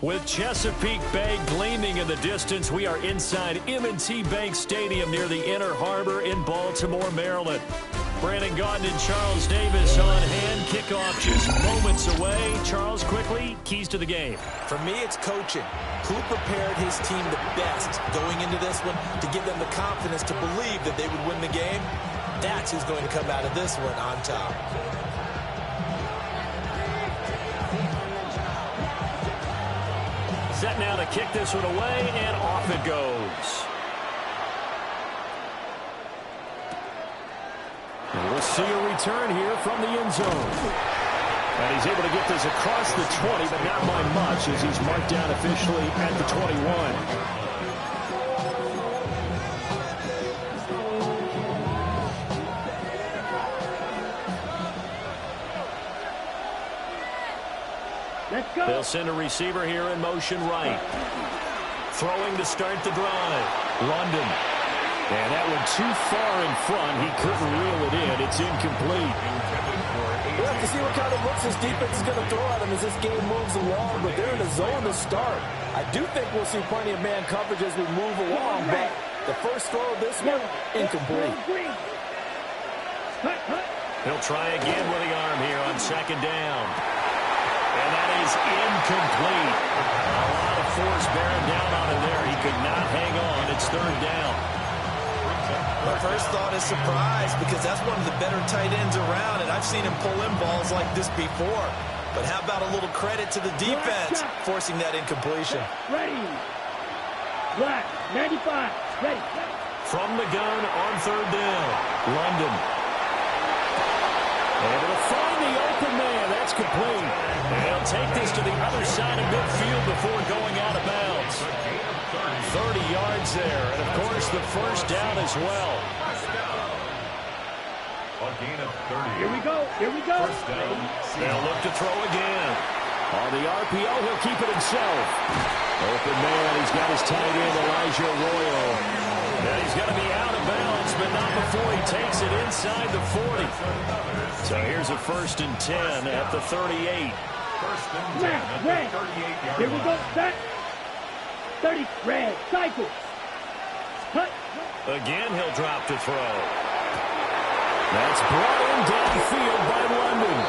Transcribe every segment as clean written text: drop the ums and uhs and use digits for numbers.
With Chesapeake Bay gleaming in the distance, we are inside M&T Bank Stadium near the Inner Harbor in Baltimore, Maryland. Brandon Gaudin and Charles Davis on hand. Kickoff just moments away. Charles, quickly, keys to the game. For me, it's coaching. Who prepared his team the best going into this one to give them the confidence to believe that they would win the game? That's who's going to come out of this one on top. Set now to kick this one away, and off it goes. And we'll see a return here from the end zone. And he's able to get this across the 20, but not by much as he's marked down officially at the 21. They'll send a receiver here in motion right. Throwing to start the drive. London. And that one too far in front. He couldn't reel it in. It's incomplete. We'll have to see what kind of looks this defense is going to throw at him as this game moves along, but they're in a zone to start. I do think we'll see plenty of man coverage as we move along, but the first throw of this one, incomplete. He'll try again with the arm here on second down. And that is incomplete. A lot of force bearing down on him there. He could not hang on. It's third down. My first thought is surprise because that's one of the better tight ends around, and I've seen him pull in balls like this before. But how about a little credit to the defense forcing that incompletion? Ready. Black, 95. Ready. From the gun on third down. London. incomplete. And he'll take this to the other side of midfield before going out of bounds. 30 yards there, and of course the first down as well. Here we go. Here we go. They'll look to throw again. On the RPO, he'll keep it himself. Open man, he's got his tight end, Elijah Arroyo. And he's going to be out of bounds, but not before he takes it inside the 40. So here's a 1st and 10 at the 38. Red. Here we go. Back. 30. Red. Cycle. Cut. Again, he'll drop to throw. That's brought in downfield by London.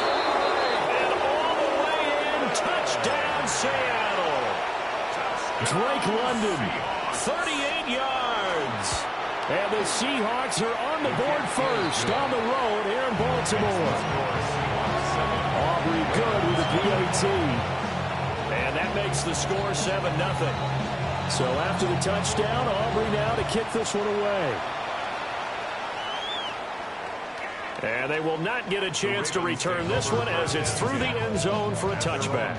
And all the way in, touchdown Seattle. Drake London, 38 yards. And the Seahawks are on the board first on the road here in Baltimore. Aubrey good with a PAT. And that makes the score 7-0. So after the touchdown, Aubrey now to kick this one away. And they will not get a chance to return this one as it's through the end zone for a touchback.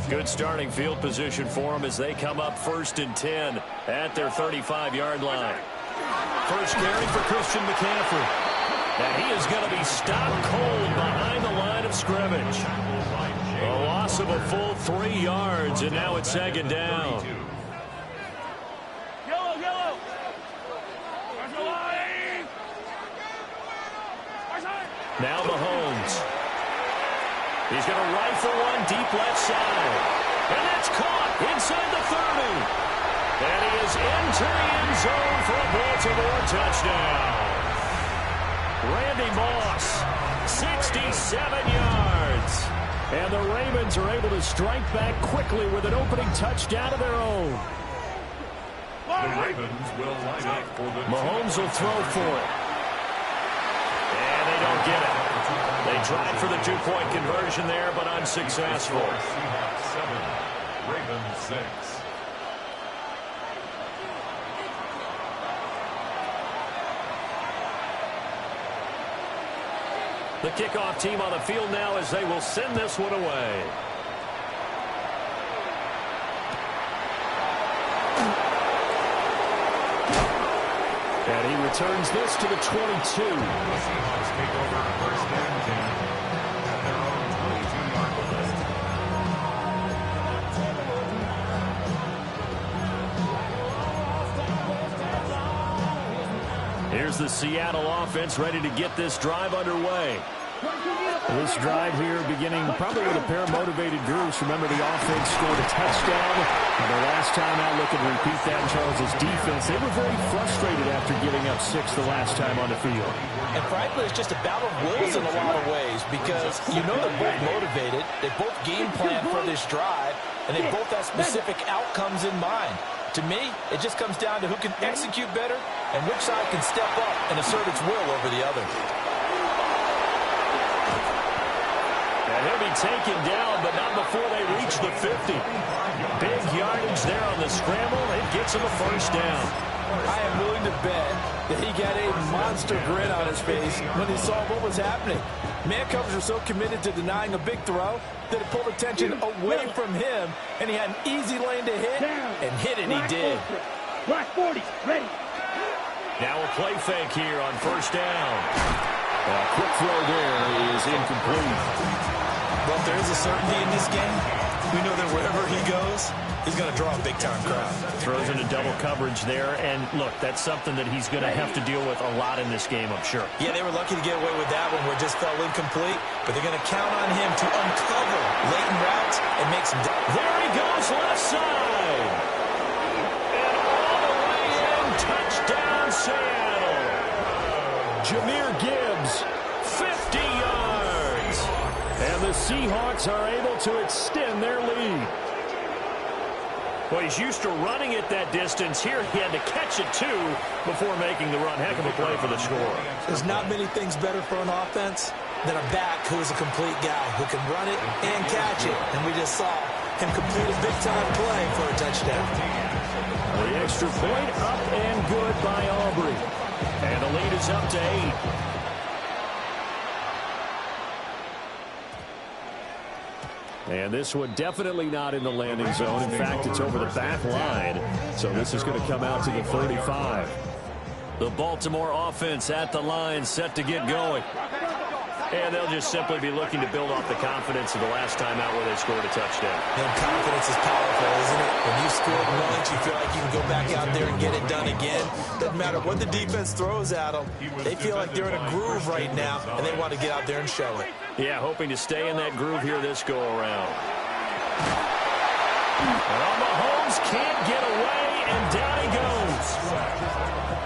Good starting field position for them as they come up 1st and 10 at their 35-yard line. First carry for Christian McCaffrey. And he is going to be stopped cold behind the line of scrimmage. A loss of a full 3 yards, and now it's 2nd down. Now Mahomes. He's going to rifle one deep left side. And that's caught inside the 30. And he is into the end zone for a Baltimore touchdown. Randy Moss, 67 yards. And the Ravens are able to strike back quickly with an opening touchdown of their own. The Ravens will line up for the Mahomes will throw for it. And they don't get it. They tried for the 2-point conversion there, but unsuccessful. Seahawks 7, Ravens 6. The kickoff team on the field now as they will send this one away. And he returns this to the 22. The Seahawks take over 1st and 10 at their own 22-yard line. Here's the Seattle offense ready to get this drive underway. This drive here beginning probably with a pair of motivated groups. Remember, the offense scored a touchdown. And the last time out, looking to repeat that, Charles' defense, they were very frustrated after giving up 6 the last time on the field. And frankly, it's just a battle of wills in a lot of ways because you know they're both motivated. They both game plan for this drive, and they both have specific outcomes in mind. To me, it just comes down to who can execute better and which side can step up and assert its will over the other. And he'll be taken down, but not before they reach the 50. Big yardage there on the scramble. It gets him a 1st down. I am willing to bet that he got a monster grin on his face when he saw what was happening. Man coverage were so committed to denying a big throw that it pulled attention away from him, and he had an easy lane to hit, and hit it he did. Block 40, ready. Now a play fake here on 1st down. A quick throw there is incomplete. Well, if there is a certainty in this game, we know that wherever he goes, he's going to draw a big-time crowd. Throws into double coverage there, and look, that's something that he's going to have to deal with a lot in this game, I'm sure. Yeah, they were lucky to get away with that one where it just fell incomplete, but they're going to count on him to uncover latent routes and make some... There he goes, left side. And all the way in, touchdown Seattle. Jahmyr Gibbs, 50 yards. And the Seahawks are able to extend their lead. Well, he's used to running it that distance. Here he had to catch it, too, before making the run. Heck of a play for the score. There's not many things better for an offense than a back who is a complete guy who can run it and catch it. And we just saw him complete a big-time play for a touchdown. The extra point up and good by Aubrey. And the lead is up to 8. And this one definitely not in the landing zone. In fact, it's over the back line. So this is going to come out to the 35. The Baltimore offense at the line, set to get going. And they'll just simply be looking to build off the confidence of the last time out where they scored a touchdown. And confidence is powerful, isn't it? When you scored once, you feel like you can go back out there and get it done again. Doesn't matter what the defense throws at them. They feel like they're in a groove right now, and they want to get out there and show it. Yeah, hoping to stay in that groove here this go-around. And Mahomes can't get away, and down he goes.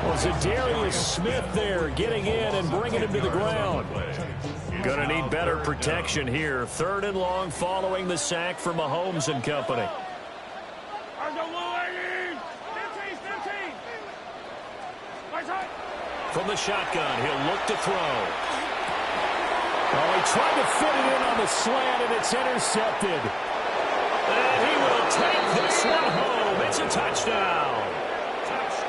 Was it Darius Smith there getting in and bringing him to the ground? Going to need better protection here. 3rd and long following the sack for Mahomes and company. From the shotgun, he'll look to throw. Oh, he tried to fit it in on the slant, and it's intercepted. And he will take this one home. It's a touchdown.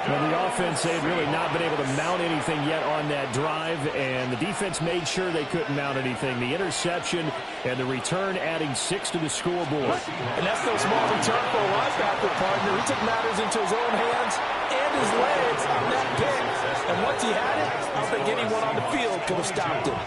Well, the offense, they've really not been able to mount anything yet on that drive, and the defense made sure they couldn't mount anything. The interception and the return adding 6 to the scoreboard. And that's no small return for a linebacker, partner. He took matters into his own hands and his legs on that pick. And once he had it, I don't think anyone on the field could have stopped him.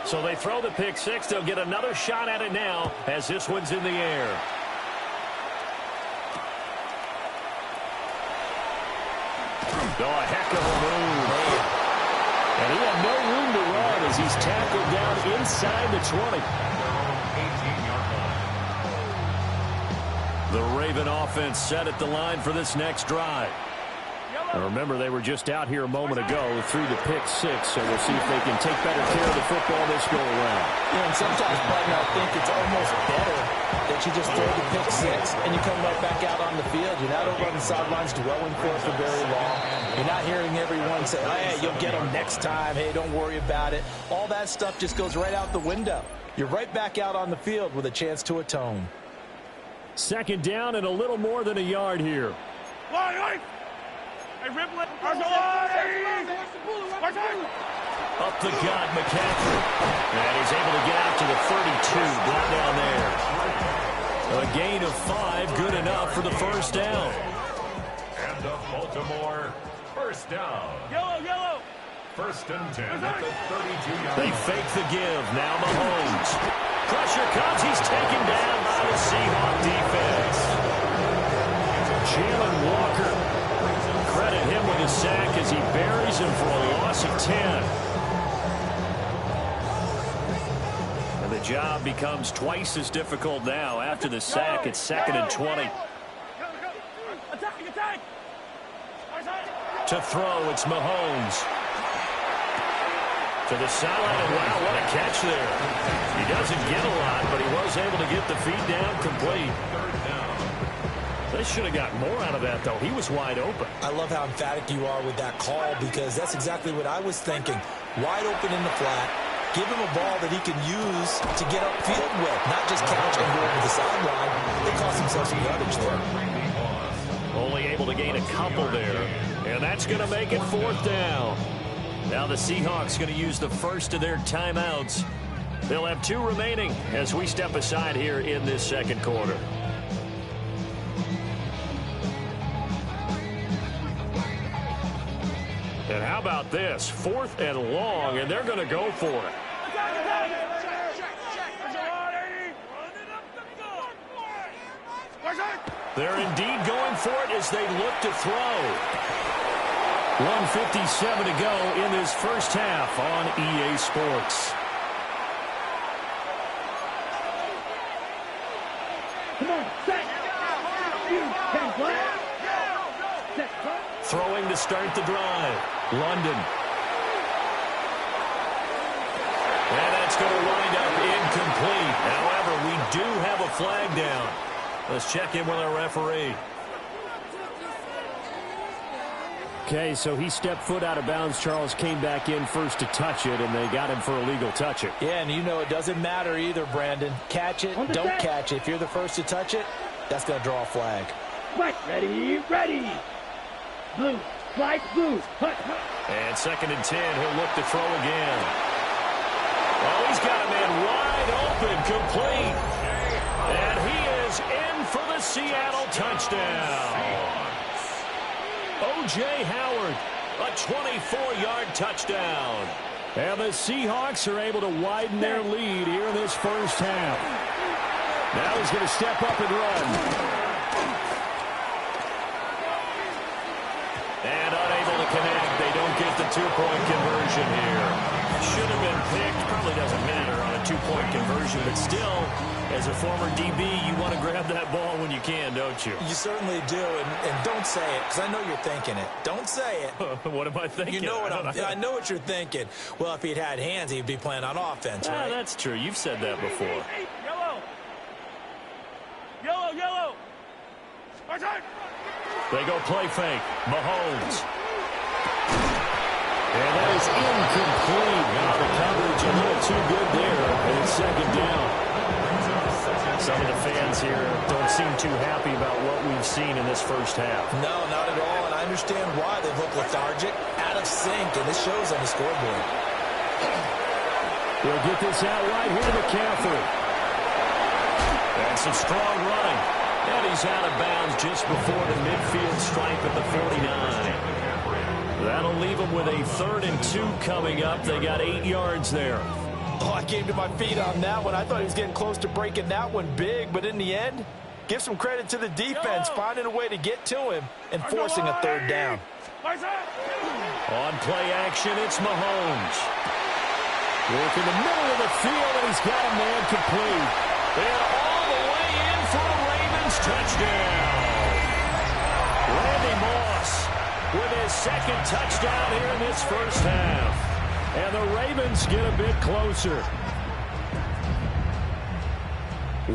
So they throw the pick 6. They'll get another shot at it now as this one's in the air. Oh, a heck of a move. And he had no room to run as he's tackled down inside the 20. The Raven offense set at the line for this next drive. And remember, they were just out here a moment ago through the pick 6, so we'll see if they can take better care of the football this go-around. And sometimes, partner, I think it's almost better that you just throw the pick 6 and you come right back out on the field. You're not over on the sidelines dwelling for it for very long. You're not hearing everyone say, hey, you'll get them next time. Hey, don't worry about it. All that stuff just goes right out the window. You're right back out on the field with a chance to atone. 2nd down and a little more than a yard here. Up the gut, McCaffrey. And he's able to get out to the 32, brought down there. A gain of 5, good enough for the 1st down. And the Baltimore 1st down. Yellow. 1st and 10 at the 32-yard They line. fake the give. Now Mahomes. Pressure comes. He's taken down by the Seahawks defense. Jalen Walker. Credit him with a sack as he buries him for a loss of 10. And the job becomes twice as difficult now after the sack. It's 2nd and 20. To throw, it's Mahomes. To the sideline, and wow, what a catch there. He doesn't get a lot, but he was able to get the feet down complete. 3rd down. They should have got more out of that, though. He was wide open. I love how emphatic you are with that call because that's exactly what I was thinking. Wide open in the flat. Give him a ball that he can use to get upfield with, not just catch and go over the sideline. They cost themselves some yardage there. Only able to gain a couple there. And that's going to make it 4th down. Now the Seahawks going to use the first of their timeouts. They'll have 2 remaining as we step aside here in this 2nd quarter. And how about this? 4th and long, and they're going to go for it. They're indeed going for it as they look to throw. 1:57 to go in this first half on EA Sports. Come on, set. You can play. Set. Throwing to start the drive. London. And that's going to wind up incomplete. However, we do have a flag down. Let's check in with our referee. Okay, so he stepped foot out of bounds. Charles came back in first to touch it, and they got him for a legal touch it. Yeah, and you know it doesn't matter either, Brandon. Catch it, don't catch it. If you're the first to touch it, that's going to draw a flag. Right, ready, ready. Blue, flight blue. Hut, hut. And 2nd and 10, he'll look to throw again. Oh, he's got a man wide open, complete. And he is in for the Seattle touchdown. O.J. Howard, a 24-yard touchdown. And the Seahawks are able to widen their lead here in this first half. Now he's going to step up and run. And unable to connect. They don't get the two-point conversion here. Should have been picked. Probably doesn't matter on a two-point conversion, but still, as a former DB, you want to grab that ball when you can, don't you? You certainly do, and don't say it, because I know you're thinking it. Don't say it. What am I thinking? You know what I know what you're thinking. Well, if he'd had hands, he'd be playing on offense, right? That's true. You've said that before. Yellow. Yellow, yellow. They go play fake. Mahomes. And that is incomplete. Now the coverage a little too good there, and it's 2nd down. Some of the fans here don't seem too happy about what we've seen in this first half. No, not at all, and I understand why. They look lethargic, out of sync, and this shows on the scoreboard. They'll get this out right here to McCaffrey. And some strong running. And he's out of bounds just before the midfield stripe at the 49. That'll leave them with a 3rd and 2 coming up. They got 8 yards there. Oh, I came to my feet on that one. I thought he was getting close to breaking that one big, but in the end, give some credit to the defense, finding a way to get to him and forcing a 3rd down. On play action, it's Mahomes. Work in the middle of the field, and he's got a man complete. And all the way in for a Ravens touchdown. Randy Moss with his 2nd touchdown here in this first half. And the Ravens get a bit closer.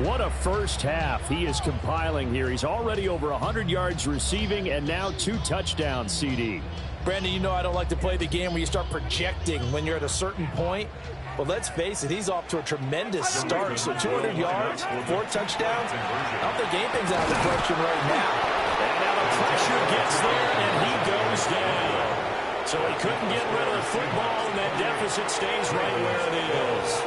What a first half he is compiling here. He's already over 100 yards receiving and now 2 touchdowns, CD. Brandon, you know I don't like to play the game where you start projecting when you're at a certain point. But let's face it, he's off to a tremendous start. So 200 yards, 4 touchdowns. I don't think anything's out of the question right now. And now the pressure gets there, and he goes down. So he couldn't get rid of the football, and that deficit stays right where it is.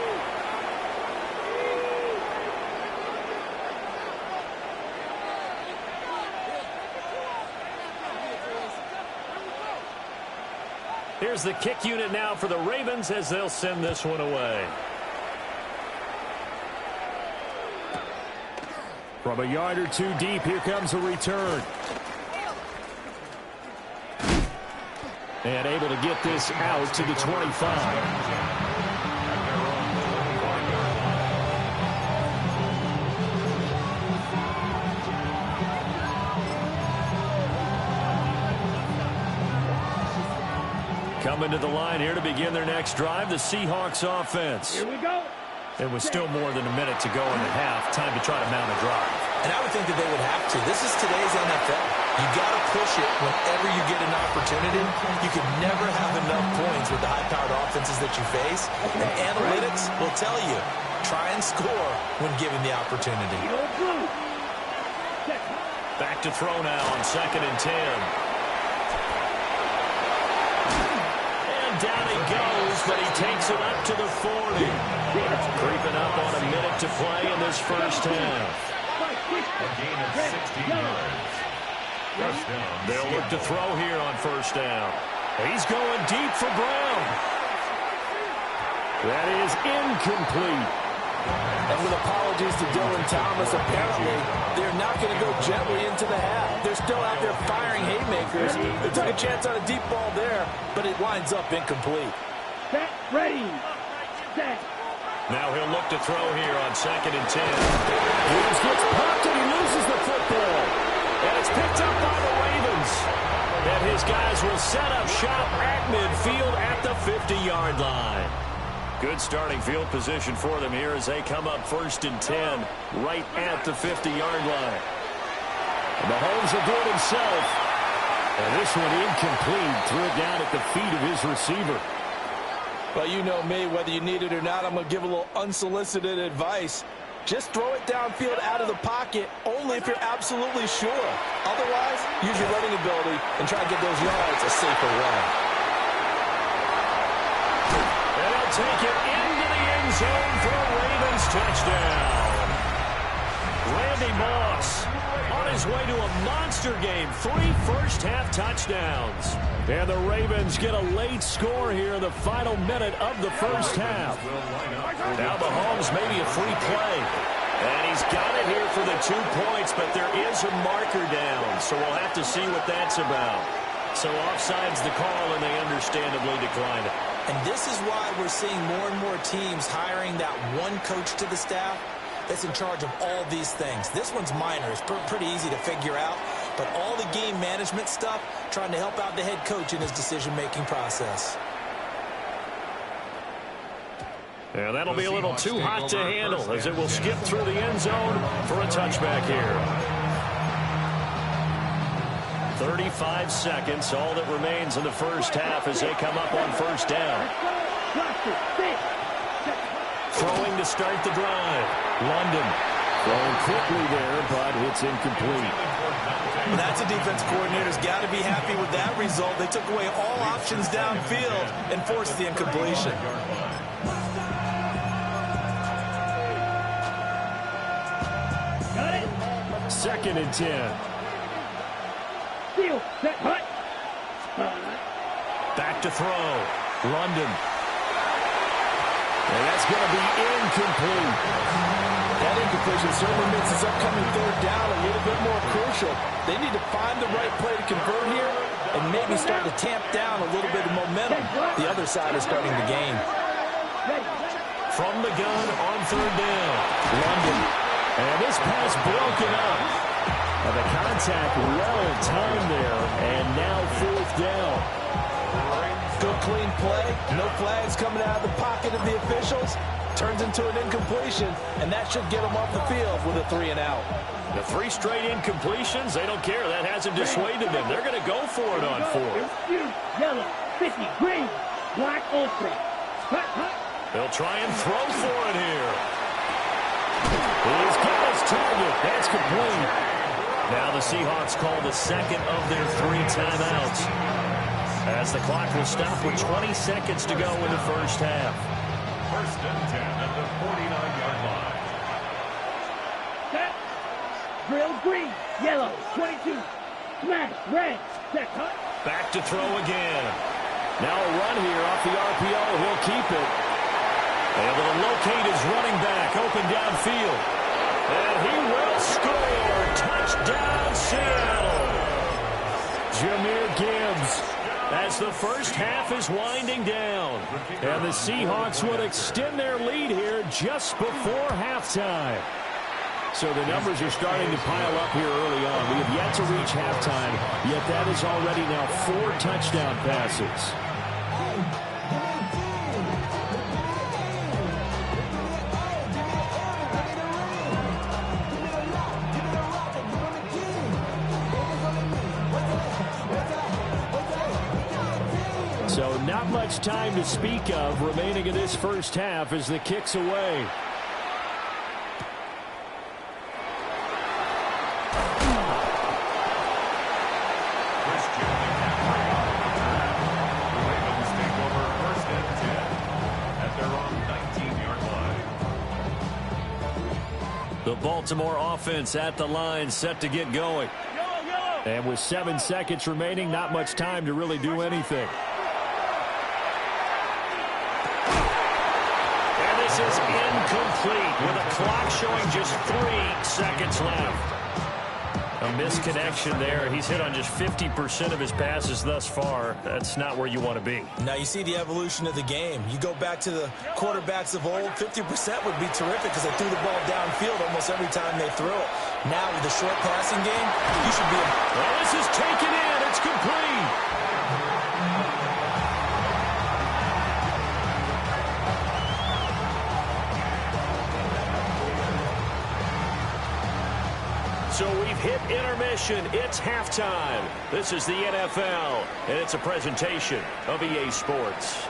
Here's the kick unit now for the Ravens as they'll send this one away. From a yard or 2 deep, here comes a return. And able to get this out to the 25. Coming to the line here to begin their next drive, the Seahawks offense. Here we go. And with still more than a minute to go in the half, time to try to mount a drive. And I would think that they would have to. This is today's NFL. You got to push it whenever you get an opportunity. You can never have enough points with the high-powered offenses that you face. And analytics will tell you, try and score when given the opportunity. Back to throw now on 2nd and 10. Down he goes, but he takes it up to the 40. Creeping up on a minute to play in this first half. A gain of 16 yards. First down. They'll look to throw here on first down. He's going deep for Brown. That is incomplete. And with apologies to Dylan Thomas, apparently they're not going to go gently into the half. They're still out there firing haymakers. They took a chance on a deep ball there, but it winds up incomplete. Set, ready, set. Now he'll look to throw here on 2nd and 10. Williams gets popped and he loses the football. And it's picked up by the Ravens. And his guys will set up shop at midfield at the 50-yard line. Good starting field position for them here as they come up 1st and 10 right at the 50-yard line. And Mahomes will do it himself. And this one incomplete. Threw it down at the feet of his receiver. Well, you know me, whether you need it or not, I'm going to give a little unsolicited advice. Just throw it downfield out of the pocket only if you're absolutely sure. Otherwise, use your running ability and try to get those yards a safer way. And they'll take it into the end zone for a Ravens touchdown. Randy Moss on his way to a monster game. 3 first-half touchdowns. And the Ravens get a late score here in the final minute of the first half. Now Mahomes maybe a free play. And he's got it here for the 2 points, but there is a marker down. So we'll have to see what that's about. So offside's the call, and they understandably decline it. And this is why we're seeing more and more teams hiring that one coach to the staff that's in charge of all these things. This one's minor. It's pretty easy to figure out. But all the game management stuff, trying to help out the head coach in his decision-making process. Yeah, that'll be a little too hot to handle as it will skip through the end zone for a touchback here. 35 seconds, all that remains in the first half as they come up on first down. Throwing to start the drive. London throwing quickly there, but it's incomplete. That's a defense coordinator's got to be happy with that result. They took away all options downfield and forced the incompletion. Second and 10. Steal, set, hut. Back to throw. London. And that's going to be incomplete. That incompletion certainly makes this upcoming third down a little bit more crucial. They need to find the right play to convert here and maybe start to tamp down a little bit of momentum. The other side is starting to gain. From the gun on third down. London. And this pass broken up. And the contact well timed there. And now fourth down. Good clean play. No flags coming out of the pocket of the officials. Turns into an incompletion, and that should get them off the field with a 3 and out. The 3 straight incompletions, they don't care. That hasn't dissuaded them. They're going to go for it on fourth. Yellow, 50, green, black, ultra. Hut, hut. They'll try and throw for it here. He's got his target. That's complete. Now the Seahawks call the second of their 3 timeouts, as the clock will stop with 20 seconds to go in the first half. First and 10 at the 49-yard line. Set. Drill, green, yellow, 22. Smash, red, set, hut. Back to throw again. Now a run here off the RPO. He'll keep it. Able to locate his running back open downfield. And he will score. Touchdown, Seattle. Jahmyr Gibbs. As the first half is winding down. And the Seahawks would extend their lead here just before halftime. So the numbers are starting to pile up here early on. We have yet to reach halftime, yet that is already now 4 touchdown passes. So not much time to speak of remaining in this first half as the kick's away. Ravens take over first and 10 at their own 19-yard line. The Baltimore offense at the line, set to get going. And with 7 seconds remaining, not much time to really do anything. And this is incomplete with a clock showing just 3 seconds left. A misconnection there. He's hit on just 50% of his passes thus far. That's not where you want to be. Now you see the evolution of the game. You go back to the quarterbacks of old, 50% would be terrific because they threw the ball downfield almost every time they threw it. Now with the short passing game, you should be... Well, this is taken in. It's complete. So we've hit intermission. It's halftime. This is the NFL, and it's a presentation of EA Sports.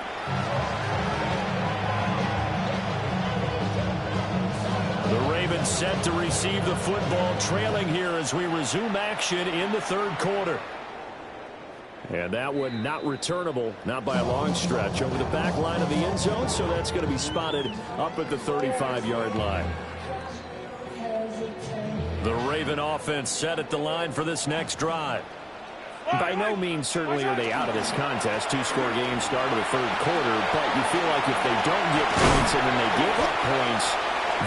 The Ravens set to receive the football, trailing here as we resume action in the third quarter. And that one not returnable, not by a long stretch, over the back line of the end zone, so that's going to be spotted up at the 35-yard line. The Raven offense set at the line for this next drive. By no means certainly are they out of this contest. Two-score game start of the third quarter, but you feel like if they don't get points and then they give up points,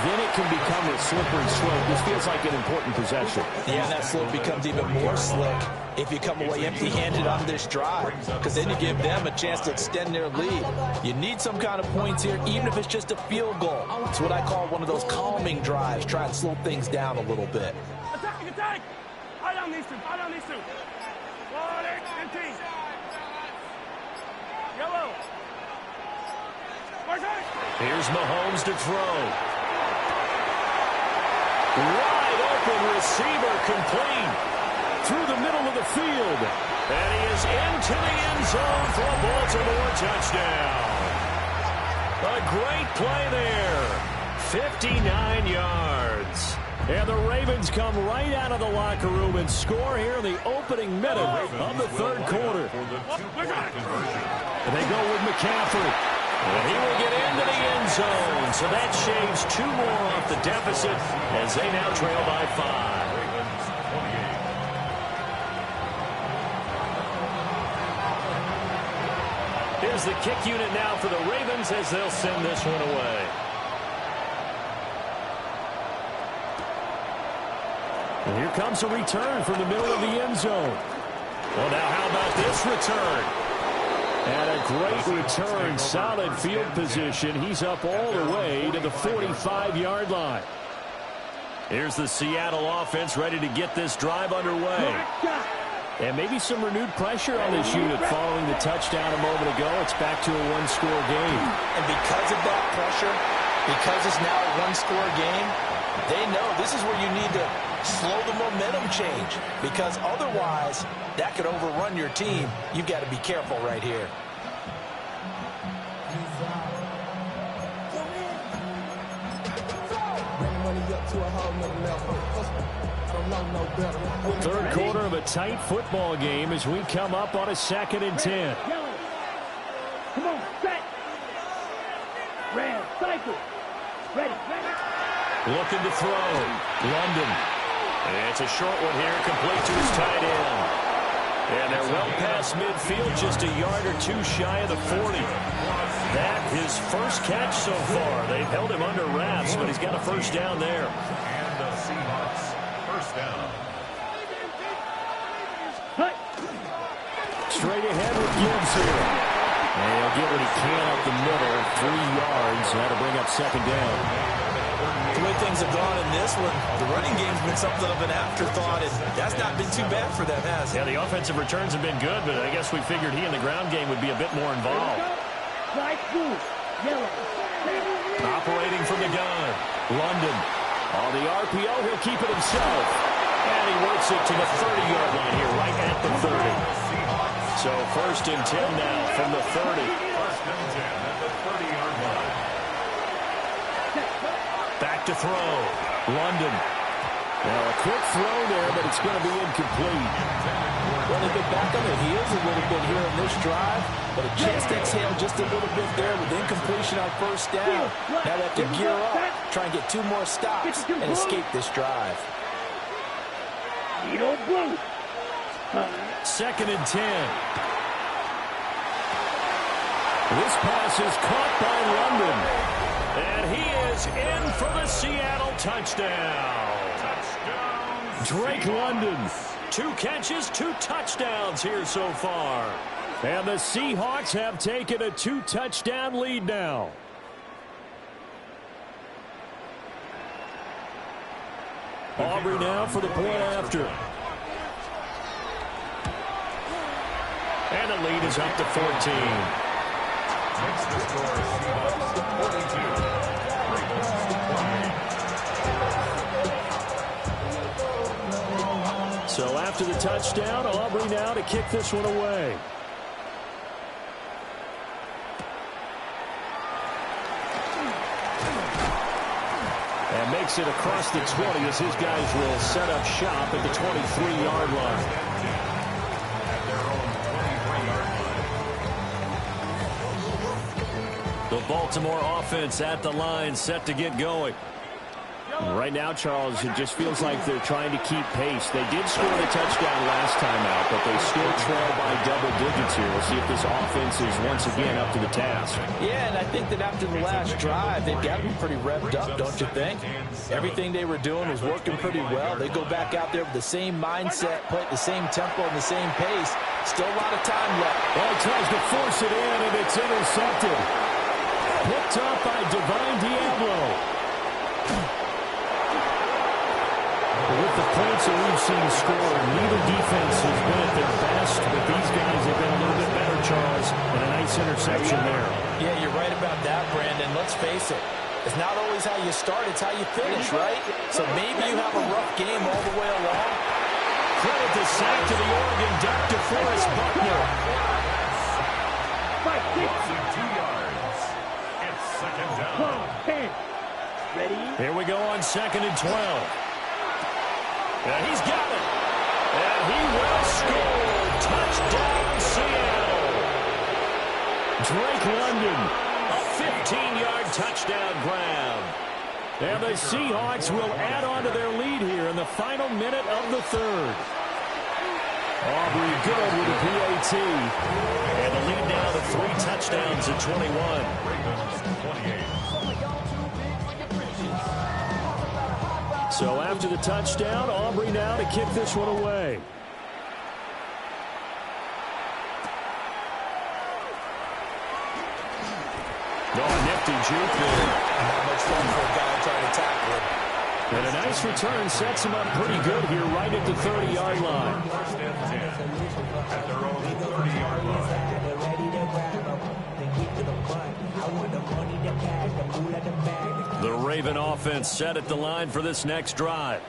then it can become a slippery slope. This feels like an important possession. Yeah, that slope becomes even more slick if you come away empty-handed on this drive, because then you give them a chance to extend their lead. You need some kind of points here, even if it's just a field goal. It's what I call one of those calming drives. Try and slow things down a little bit. Attack, attack! Eye down these two, eye down these two. 1-8-15. Yellow. Here's Mahomes to throw. Wide open receiver complete through the middle of the field. And he is into the end zone for a Baltimore touchdown. A great play there. 59 yards. And the Ravens come right out of the locker room and score here in the opening minute of the third quarter. And they go with McCaffrey. And he will get into the end zone. So that shaves 2 more off the deficit as they now trail by 5. Here's the kick unit now for the Ravens as they'll send this one away. And here comes a return from the middle of the end zone. Well, now how about this return? And a great return, solid field position. He's up all the way to the 45-yard line. Here's the Seattle offense ready to get this drive underway. And maybe some renewed pressure on this unit following the touchdown a moment ago. It's back to a one-score game. And because of that pressure, because it's now a one-score game, they know this is where you need to slow the momentum change, because otherwise that could overrun your team. You've got to be careful right here. Third quarter of a tight football game as we come up on a 2nd and 10. Come on, set. Red, cycle. Ready, ready. Looking to throw. London. And it's a short one here, complete to his tight end. And they're well past midfield, just a yard or 2 shy of the 40. That his first catch so far. They've held him under wraps, but he's got a first down there. And the Seahawks first down. Straight ahead with Gibbs here. And he'll get what he can up the middle, 3 yards. That'll bring up 2nd down. The way things have gone in this one, the running game's been something of an afterthought, and that's not been too bad for them, has it? Yeah, the offensive returns have been good, but I guess we figured he in the ground game would be a bit more involved. Operating from the gun. London. On the RPO, he'll keep it himself. And he works it to the 30-yard line here, right at the 30. So 1st and 10 now from the 30. 1st and 10 at the 30-yard line. Back to throw. London. Now a quick throw there, but it's going to be incomplete. Well, they've been back on their heels a little bit here in this drive, but a chance to exhale just a little bit there with incompletion on 1st down. Now they have to gear up, try and get 2 more stops, and escape this drive. 2nd and 10. This pass is caught by London. And he is in for the Seattle touchdown. Drake London. 2 catches, 2 touchdowns here so far. And the Seahawks have taken a 2-touchdown lead now. Aubrey now for the point after. And the lead is up to 14. Makes the score Seahawks 42. Ravens 20. after the touchdown. Aubrey now to kick this one away. And makes it across the 20 as his guys will set up shop at the 23-yard line. The Baltimore offense at the line, set to get going. Right now, Charles, it just feels like they're trying to keep pace. They did score the touchdown last time out, but they still trail by double digits here. We'll see if this offense is once again up to the task. Yeah, and I think that after the last drive, they've got to be pretty revved up, don't you think? Everything they were doing was working pretty well. They go back out there with the same mindset, play at the same tempo and the same pace. Still a lot of time left. Well, he tries to force it in, and it's intercepted. Picked up by Divine Diablo. With the points that we've seen scored, neither defense has been at their best, but these guys have been a little bit better, Charles, and a nice interception there. Yeah, you're right about that, Brandon. Let's face it. It's not always how you start, it's how you finish, right? So maybe you have a rough game all the way along. Credit the sack to the Oregon Duck, DeForest Buckner. 2 yards. It's second down. 10. Ready? Here we go on 2nd and 12. And he's got it. And he will score. Touchdown, Seattle. Drake London, a 15-yard touchdown grab. And the Seahawks will add on to their lead here in the final minute of the third. Aubrey good with a PAT. And the lead now to 3 touchdowns at 21. So after the touchdown, Aubrey now to kick this one away. Oh, nifty juke there. Not much fun for a guy trying to tackle it. And a nice return sets him up pretty good here right at the 30-yard line. First and 10 at their own 30-yard line. The Raven offense set at the line for this next drive.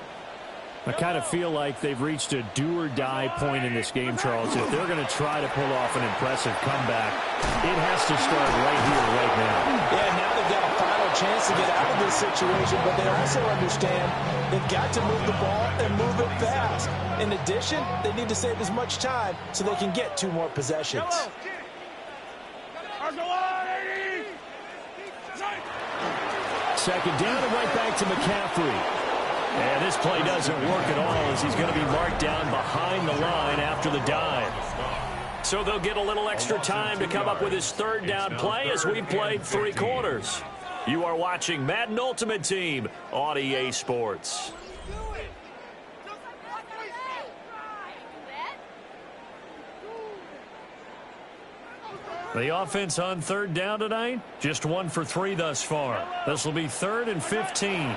I kind of feel like they've reached a do-or-die point in this game, Charles. If they're going to try to pull off an impressive comeback, it has to start right here, right now. Yeah, now they've got a final chance to get out of this situation, but they also understand they've got to move the ball and move it fast. In addition, they need to save as much time so they can get 2 more possessions. Second down and right back to McCaffrey. And this play doesn't work at all as he's going to be marked down behind the line after the dive. So they'll get a little extra time to come up with his 3rd down play as we played 3 quarters. You are watching Madden Ultimate Team on EA Sports. The offense on 3rd down tonight, just 1 for 3 thus far. This will be 3rd and 15.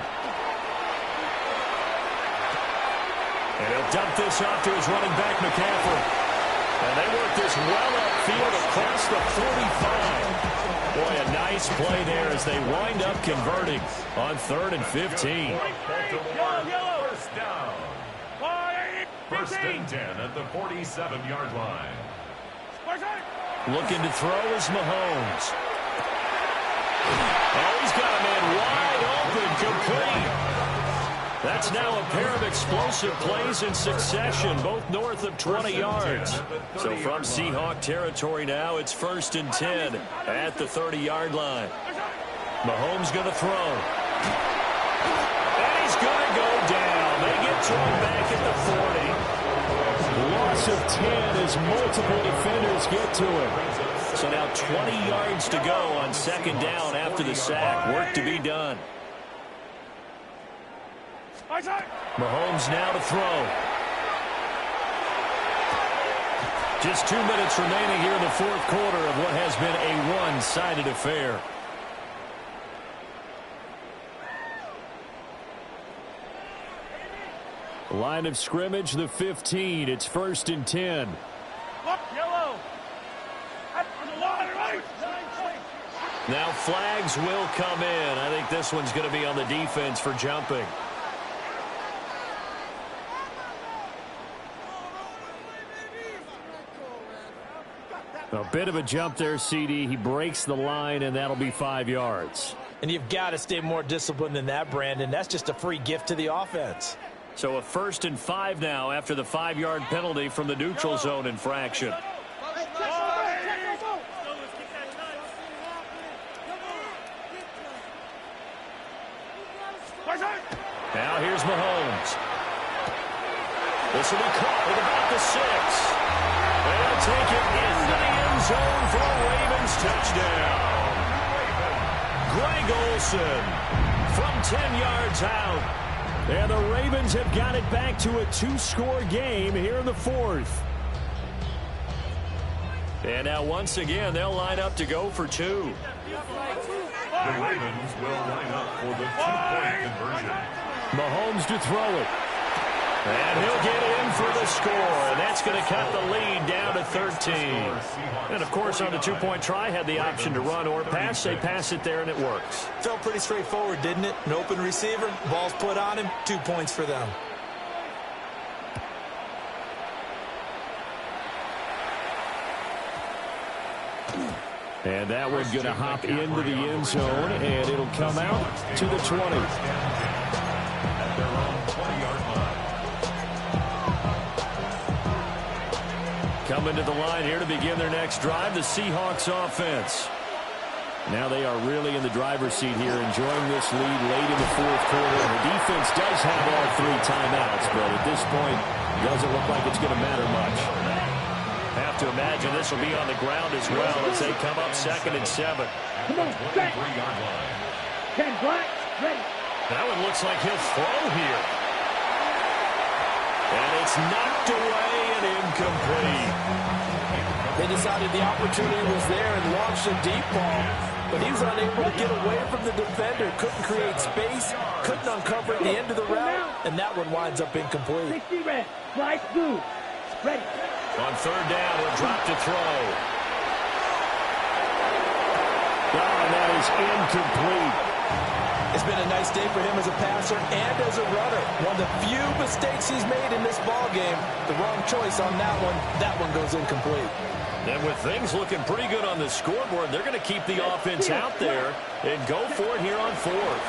And he'll dump this off to his running back, McCaffrey. And they work this well upfield across the 45. Boy, a nice play there as they wind up converting on 3rd and 15. First down. 1st and 10 at the 47-yard line. Looking to throw is Mahomes. Oh, he's got a man wide open, complete. That's now a pair of explosive plays in succession, both north of 20 yards. So from Seahawk territory now, it's 1st and 10 at the 30-yard line. Mahomes going to throw. And he's going to go down. They get to him back at the 40. Loss of 10 as multiple defenders get to him. So now 20 yards to go on 2nd down after the sack. Work to be done. Mahomes now to throw. Just 2 minutes remaining here in the 4th quarter of what has been a one-sided affair. Line of scrimmage, the 15. It's 1st and 10. Now flags will come in. I think this one's going to be on the defense for jumping. A bit of a jump there, CD. He breaks the line, and that'll be 5 yards. And you've got to stay more disciplined than that, Brandon. That's just a free gift to the offense. So a 1st and 5 now after the 5-yard penalty from the neutral zone infraction. Now here's Mahomes. This will be caught at about the 6. They'll take it into the end zone for a Ravens touchdown. Greg Olsen from 10 yards out. And the Ravens have got it back to a 2-score game here in the 4th. And now once again, they'll line up to go for 2. The Ravens will line up for the 2-point conversion. Mahomes to throw it. And he'll get in for the score. And that's going to cut the lead down to 13. And, of course, on the 2-point try, had the option to run or pass. They pass it there, and it works. Felt pretty straightforward, didn't it? An open receiver, ball's put on him, 2 points for them. And that one's going to hop into the end zone, and it'll come out to the 20. At their own 20-yard line. Coming to the line here to begin their next drive, the Seahawks offense. Now they are really in the driver's seat here, enjoying this lead late in the 4th quarter. And the defense does have all 3 timeouts, but at this point, doesn't look like it's going to matter much. Have to imagine this will be on the ground as well as they come up 2nd and 7. Come on, set. 23-yard line. 10 black, ready. That one looks like he'll throw here. And it's knocked away and incomplete. They decided the opportunity was there and launched a deep ball, but he was unable to get away from the defender, couldn't create space, couldn't uncover at the end of the route, and that one winds up incomplete. 60 red, fly blue, ready. On 3rd down, he'll drop to throw. Oh, that is incomplete. It's been a nice day for him as a passer and as a runner. One of the few mistakes he's made in this ball game. The wrong choice on that one goes incomplete. And with things looking pretty good on the scoreboard, they're going to keep the offense out there and go for it here on 4th.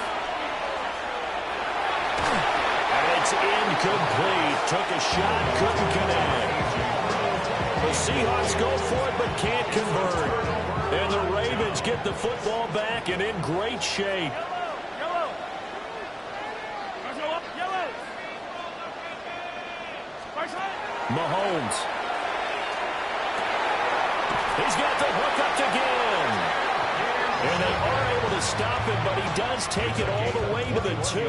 And it's incomplete. Took a shot, couldn't connect. The Seahawks go for it but can't convert. And the Ravens get the football back and in great shape. Mahomes. He's got the hook up again. And they are able to stop him, but he does take it all the way to the 2.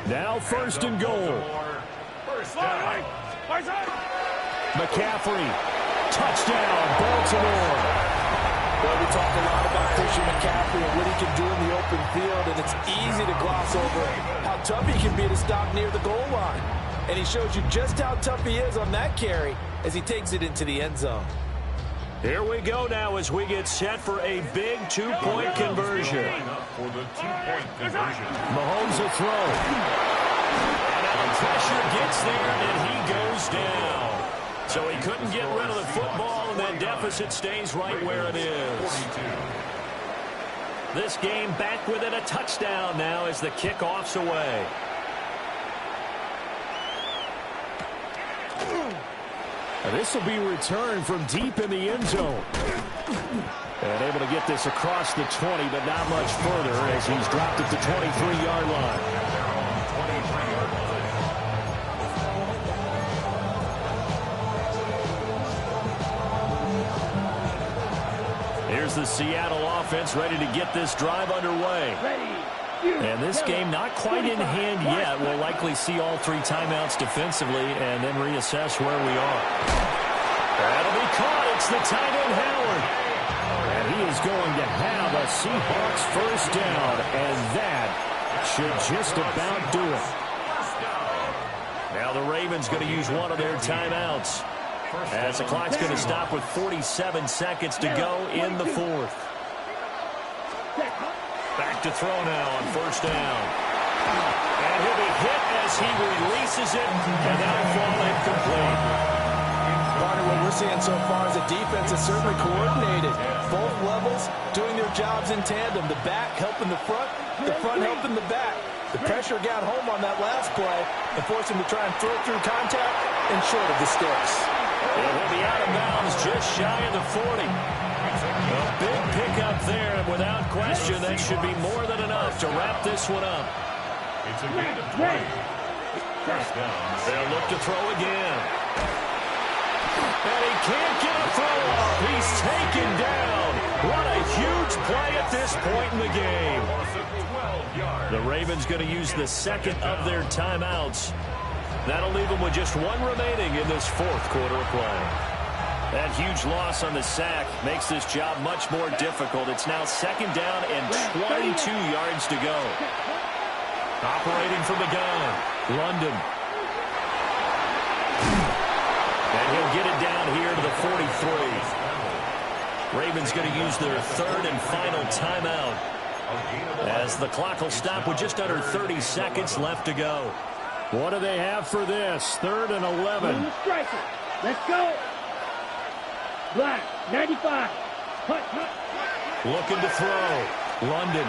Now 1st and goal. First down. McCaffrey. Touchdown, Baltimore. Well, we talk a lot about Christian McCaffrey and what he can do in the open field, and it's easy to gloss over how tough he can be to stop near the goal line. And he shows you just how tough he is on that carry as he takes it into the end zone. Here we go now as we get set for a big 2-point conversion. For the 2-point conversion. Mahomes will throw. And now the pressure gets there, and he goes down. So he couldn't get rid of the football, and that deficit stays right where it is. This game back within a touchdown now as the kickoff's away. And this will be returned from deep in the end zone. And able to get this across the 20, but not much further as he's dropped at the 23-yard line. Here's the Seattle offense ready to get this drive underway. And this game not quite in hand yet. We'll likely see all 3 timeouts defensively and then reassess where we are. That'll be caught. It's the tight end Howard. And he is going to have a Seahawks 1st down. And that should just about do it. Now the Ravens going to use one of their timeouts, as the clock's going to stop with 47 seconds to go in the 4th. Back to throw now on 1st down. And he'll be hit as he releases it, and that'll fall incomplete. Partner, what we're seeing so far is a defense that's certainly coordinated. Both levels doing their jobs in tandem. The back helping the front helping the back. The pressure got home on that last play and forced him to try and throw through contact and short of the sticks. It will be out of bounds just shy of the 40. A big pickup there, and without question, that should be more than enough to wrap this one up. It's a gain of 20. First down. They'll look to throw again. And he can't get a throw off. He's taken down. What a huge play at this point in the game. The Ravens going to use the second of their timeouts. That'll leave them with just one remaining in this fourth quarter of play. That huge loss on the sack makes this job much more difficult. It's now second down and 22 yards to go. Operating from the gun, London. And he'll get it down here to the 43. Ravens going to use their third and final timeout as the clock will stop with just under 30 seconds left to go. What do they have for this? 3rd and 11. Let's go. Black, 95. Hut. Looking to throw. London.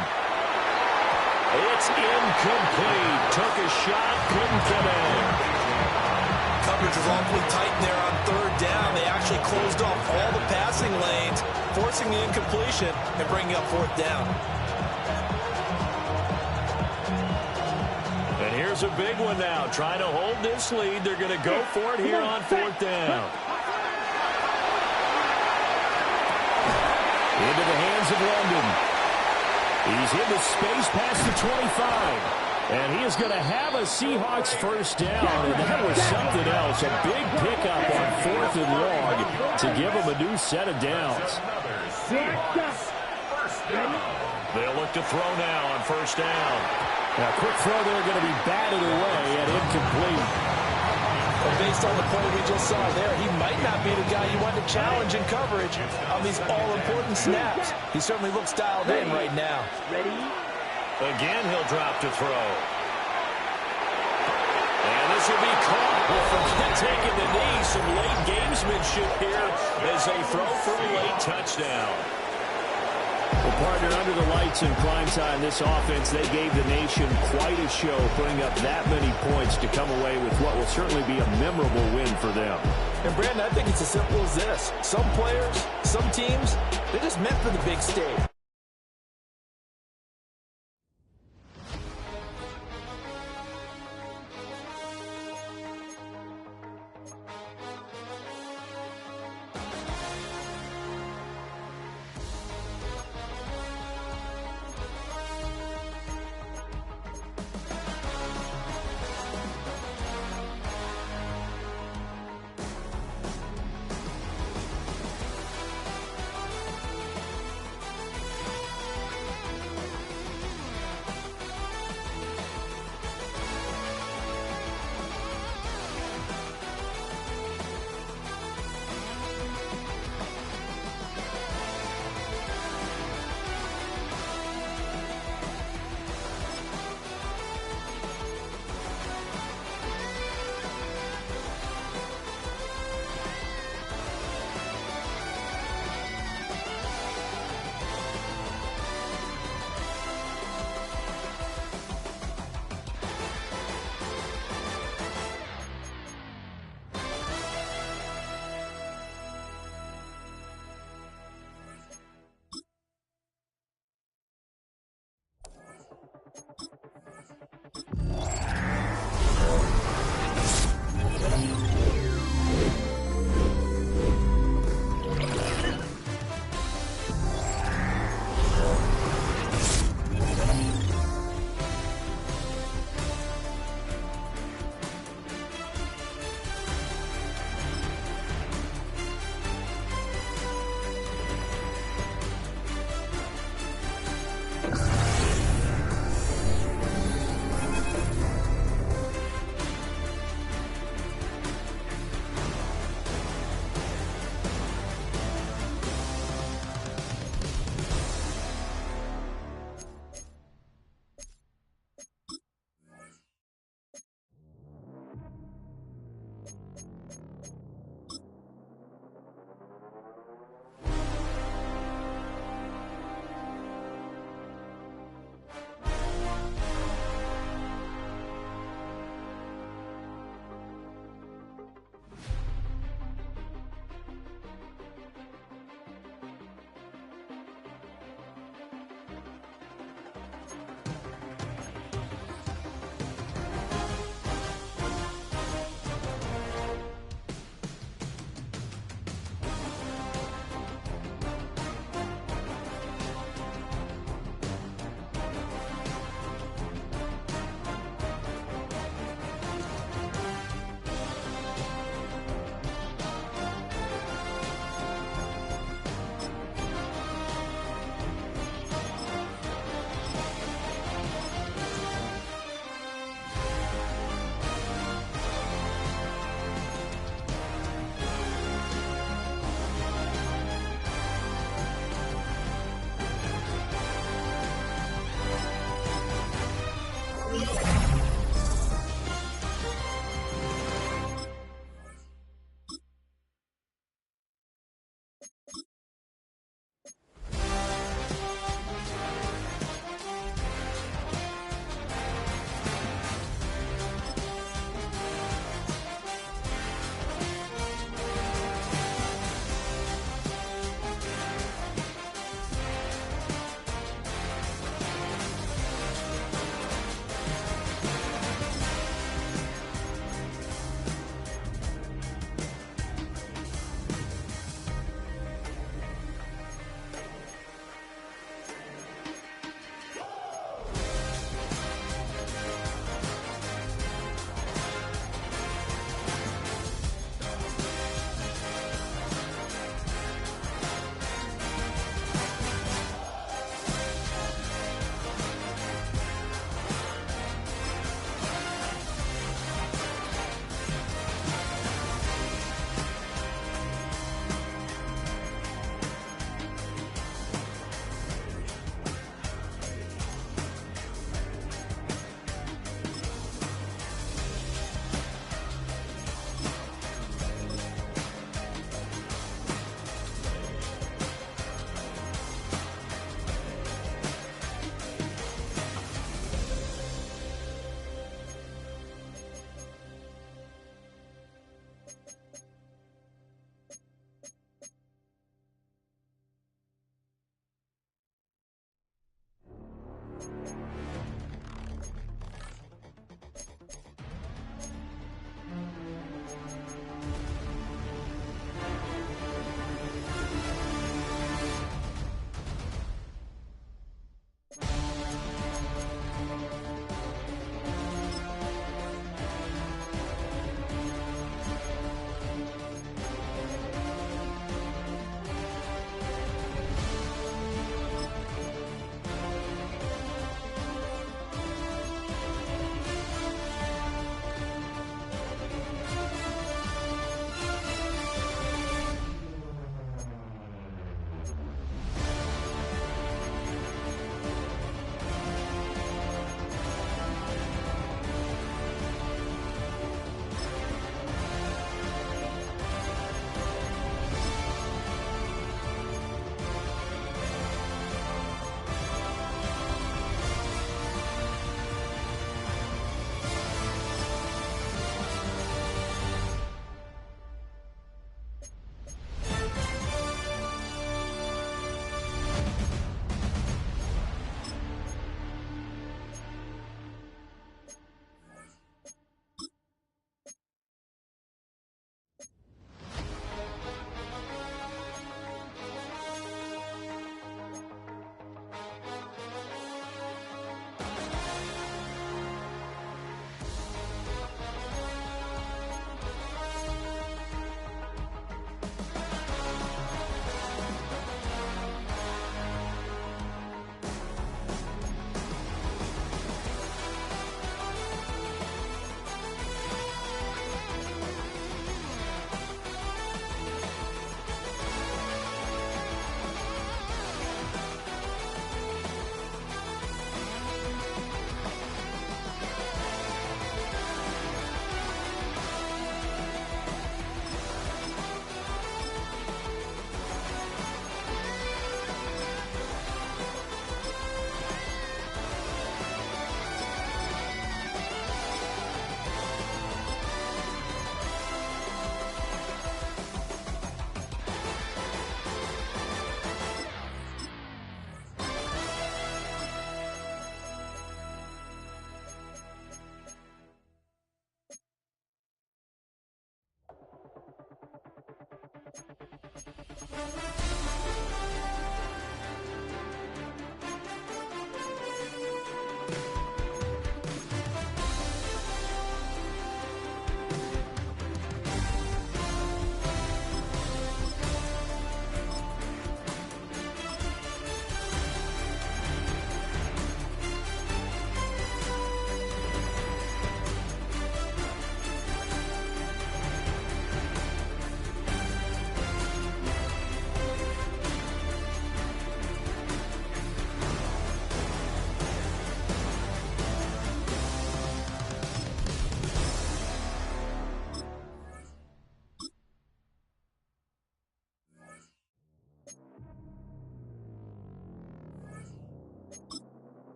It's incomplete. Took a shot, couldn't get in. Coverage was awfully tight there on 3rd down. They actually closed off all the passing lanes, forcing the incompletion and bringing up 4th down. And here's a big one now. Trying to hold this lead. They're going to go for it here on 4th down. Into the hands of London. He's into space past the 25. And he is going to have a Seahawks first down. And that was something else. A big pickup on 4th and long to give him a new set of downs. They'll look to throw now on 1st down. Now, quick throw there going to be batted away and incomplete. And based on the play we just saw there, he might not be the guy you want to challenge in coverage on these all-important snaps. He certainly looks dialed in right now. Again, he'll drop to throw. And this will be caught. Forget taking the knee. Some late gamesmanship here as they throw for a late touchdown. Well, partner, under the lights in prime time, this offense, they gave the nation quite a show, putting up that many points to come away with what will certainly be a memorable win for them. And, Brandon, I think it's as simple as this. Some players, some teams, they're just meant for the big stage.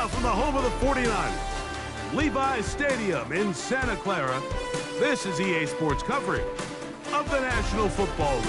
Now from the home of the 49ers, Levi's Stadium in Santa Clara, this is EA Sports coverage of the National Football League.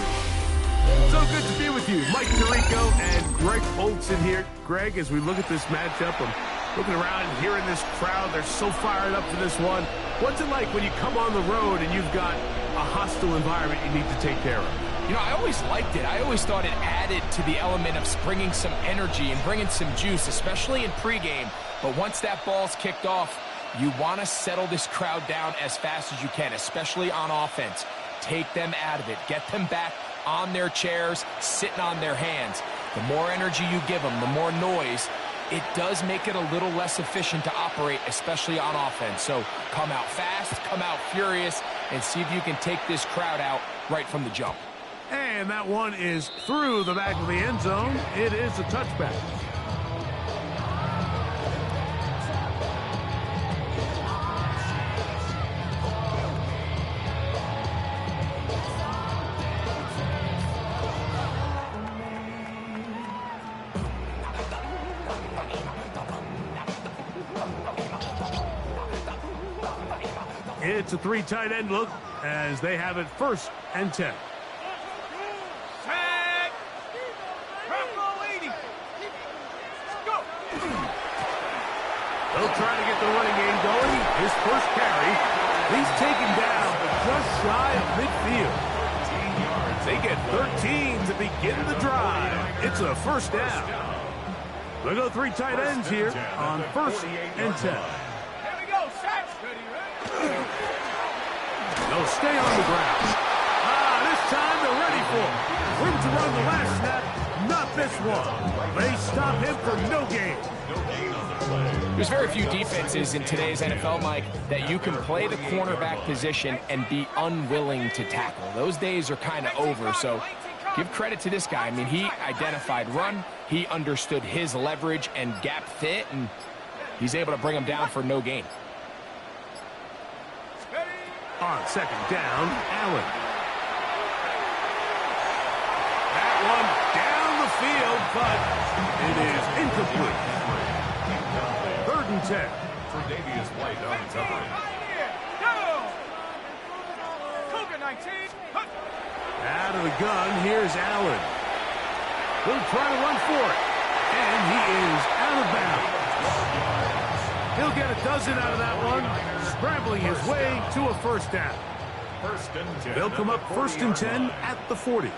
So good to be with you. Mike Tirico and Greg Olson here. Greg, as we look at this matchup, I'm looking around and hearing this crowd. They're so fired up for this one. What's it like when you come on the road and you've got a hostile environment you need to take care of? You know, I always liked it. I always thought it added to the element of bringing some energy and bringing some juice, especially in pregame. But once that ball's kicked off, you want to settle this crowd down as fast as you can, especially on offense. Take them out of it. Get them back on their chairs, sitting on their hands. The more energy you give them, the more noise, it does make it a little less efficient to operate, especially on offense. So come out fast, come out furious, and see if you can take this crowd out right from the jump. And that one is through the back of the end zone. It is a touchback. It's a three tight end look as they have it 1st and 10. They'll try to get the running game going. His first carry. He's taken down, but just shy of midfield. They get 13 to begin the drive. It's a 1st down. They'll go 3 tight ends here on 1st and 10. They'll stay on the ground. This time they're ready for it. Room to run the last snap, not this one. They stop him for no gain. There's very few defenses in today's NFL, Mike, that you can play the cornerback position and be unwilling to tackle. Those days are kind of over, so give credit to this guy. I mean, he identified run, he understood his leverage and gap fit, and he's able to bring him down for no gain. On 2nd down, Allen. That one down the field, but it is incomplete. 3rd and 10. Tre'Davious White on the cover. Out of the gun, here's Allen. He'll try to run for it, and he is out of bounds. He'll get a dozen out of that one, scrambling his way to a 1st down. 1st and 10. They'll come up 1st and 10 at the 40.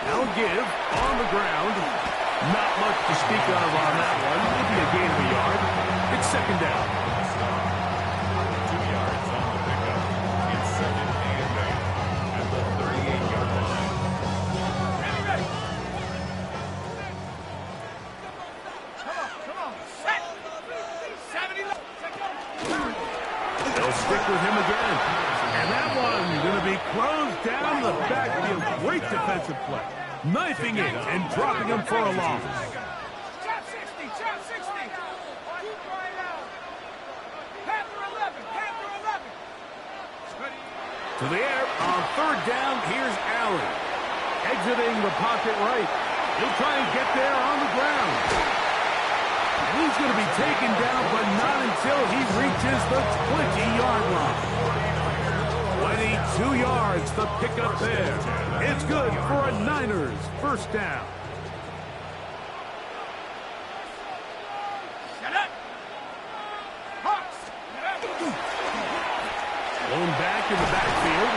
They'll give on the ground. Not much to speak of on that one. Maybe a gain of a yard. It's 2nd down. 2 yards on the pickup. It's 2nd and 8 at the 38-yard line. They'll stick with him again. And that one going to be closed down the backfield. Great defensive play. Knifing it and dropping him for a loss. To the air on 3rd down, here's Allen. Exiting the pocket right. He'll try and get there on the ground. He's going to be taken down, but not until he reaches the 20-yard line. 22 yards to pick up there. It's good for a Niners 1st down. Thrown back in the backfield.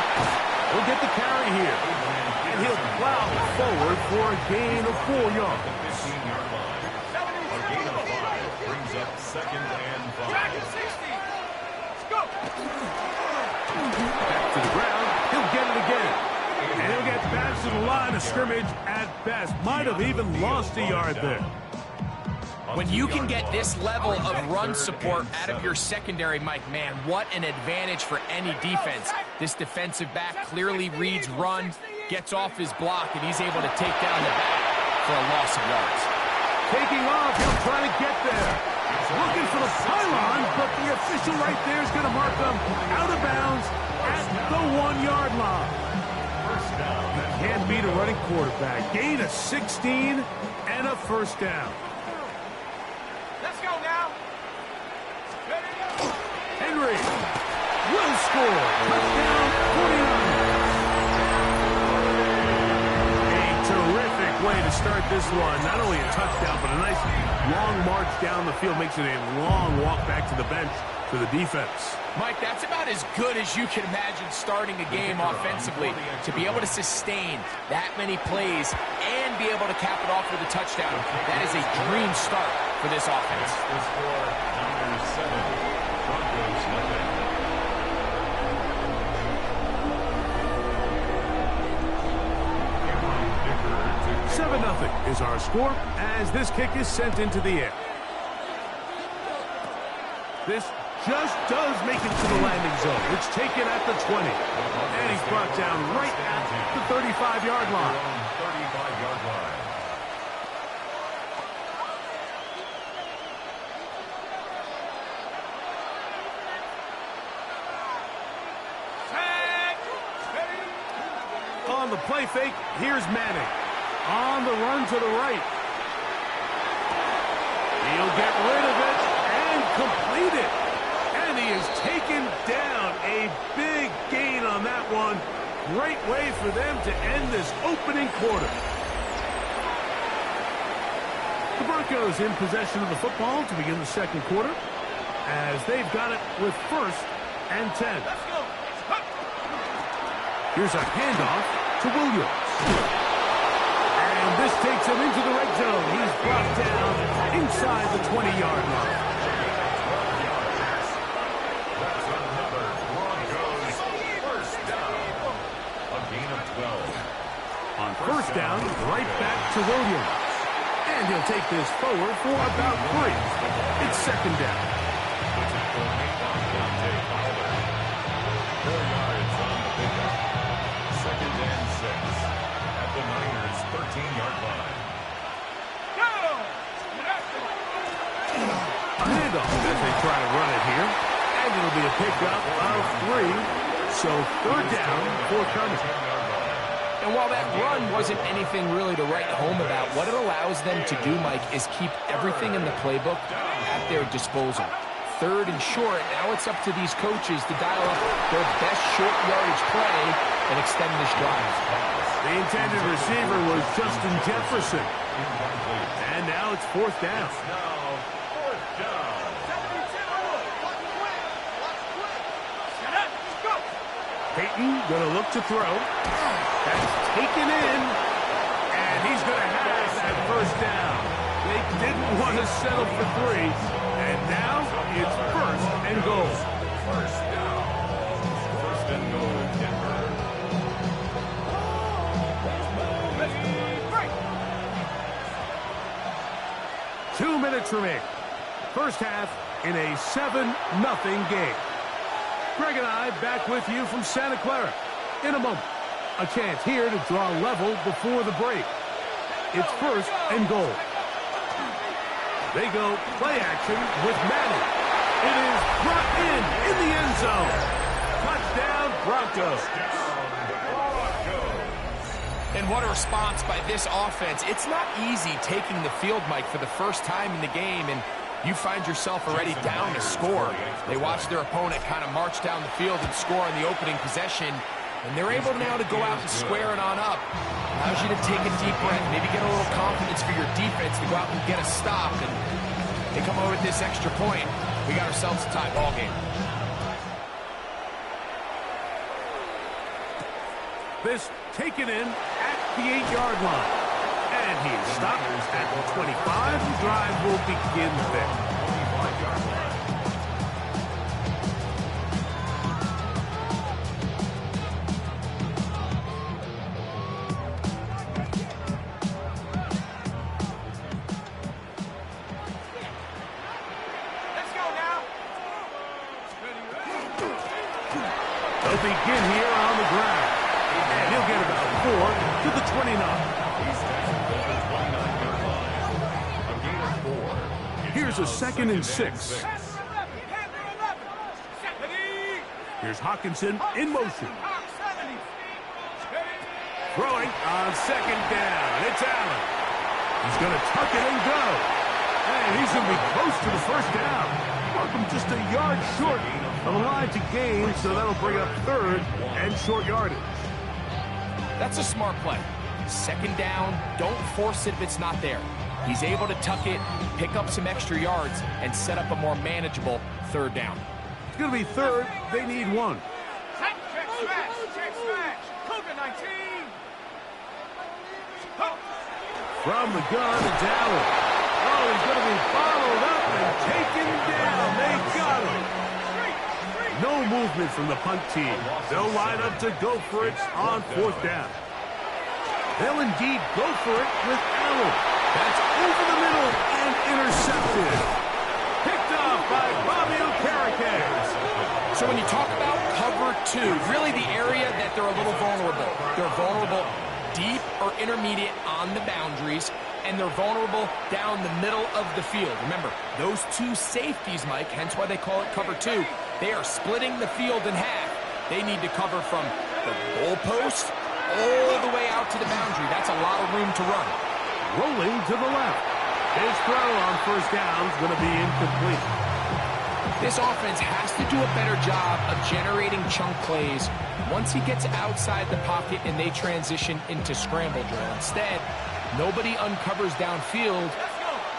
He'll get the carry here. And he'll plow forward for a gain of 4 yards. 15-yard line. A gain of 5 brings up 2nd and 5. Back to the ground. He'll get it again. And he'll get past to the line of scrimmage at best. Might have even lost a yard there. When you can get this level of run support out of your secondary, Mike, man, what an advantage for any defense. This defensive back clearly reads run, gets off his block, and he's able to take down the back for a loss of yards. Taking off, he'll try to get there. Looking for the pylon, but the official right there is going to mark him out of bounds at the 1-yard line. down. Can't beat a running quarterback. Gain of 16 and a first down. Let's go now. Henry will score. Touchdown, 49. A terrific way to start this one. Not only a touchdown, but a nice long march down the field. Makes it a long walk back to the bench for the defense. Mike, that's about as good as you can imagine starting a game offensively. To be able to sustain that many plays and be able to cap it off with a touchdown, that is a dream start for this offense. The score, Niners 7, Broncos nothing. Cameron Dicker 7-0 is our score as this kick is sent into the air. This just does make it to the landing zone. It's taken at the 20. And he's brought down right at the 35-yard line. 35-yard line. On the play fake, here's Madden. On the run to the right. He'll get rid of it and complete it. And he is taken down. A big gain on that one. Great way for them to end this opening quarter. The Broncos in possession of the football to begin the second quarter as they've got it with 1st and 10. Here's a handoff to Williams. And this takes him into the red zone. He's brought down inside the 20-yard line. That's another Broncos first down. A gain of 12. On first down, right back to Williams. And he'll take this forward for about 3. It's 2nd down. At the Niners' 13-yard line. A handoff as they try to run it here. And it'll be a pickup of 3. So 3rd down, forthcoming. And while that run wasn't anything really to write home about, what it allows them to do, Mike, is keep everything in the playbook at their disposal. 3rd and short, now it's up to these coaches to dial up their best short yardage play and extend this drive. The intended receiver was Justin Jefferson. And now it's 4th down. Now, 4th down. Peyton going to look to throw. That's taken in. And he's going to have that 1st down. They didn't want to settle for 3. And now it's 1st and goal. 1st down. 1st and goal, Denver. 2 minutes remaining. First half in a 7-0 game. Greg and I back with you from Santa Clara. In a moment, a chance here to draw level before the break. It's 1st and goal. They go play action with Madden. It is brought in the end zone. Touchdown, Broncos. And what a response by this offense. It's not easy taking the field, Mike, for the first time in the game, and you find yourself already down to score. They watch their opponent kind of march down the field and score on the opening possession, and they're able now to go out and square it on up. Allows you to take a deep breath, maybe get a little confidence for your defense to go out and get a stop, and they come over with this extra point. We got ourselves a tie ball game. This taken in at the 8-yard line. And he's stopped at the 25. The drive will begin there. 25-yard line. Let's go now. They'll begin here on the ground. And he'll get about 4 to the 29. Here's a 2nd and 6. Here's Hawkinson in motion. Throwing on second down. It's Allen. He's going to tuck it and go. And he's going to be close to the first down. Markham just a yard short of the line to gain, so that'll bring up third and short yardage. That's a smart play. Second down, don't force it if it's not there. He's able to tuck it, pick up some extra yards, and set up a more manageable third down. It's going to be third. They need one. Check smash. COVID-19. From the gun, it's Allen. Oh, he's going to be followed up and taken down. They got him. No movement from the punt team. They'll line up to go for it on fourth down. They'll indeed go for it with Allen. That's over the middle and intercepted. Picked off by Bobby Okereke. So when you talk about cover two, really the area that they're a little vulnerable. They're vulnerable deep or intermediate on the boundaries, and they're vulnerable down the middle of the field. Remember, those two safeties, Mike, hence why they call it cover two, they are splitting the field in half. They need to cover from the goalpost all the way out to the boundary. That's a lot of room to run. Rolling to the left. His throw on first down is going to be incomplete. This offense has to do a better job of generating chunk plays once he gets outside the pocket and they transition into scramble drill. Instead, nobody uncovers downfield.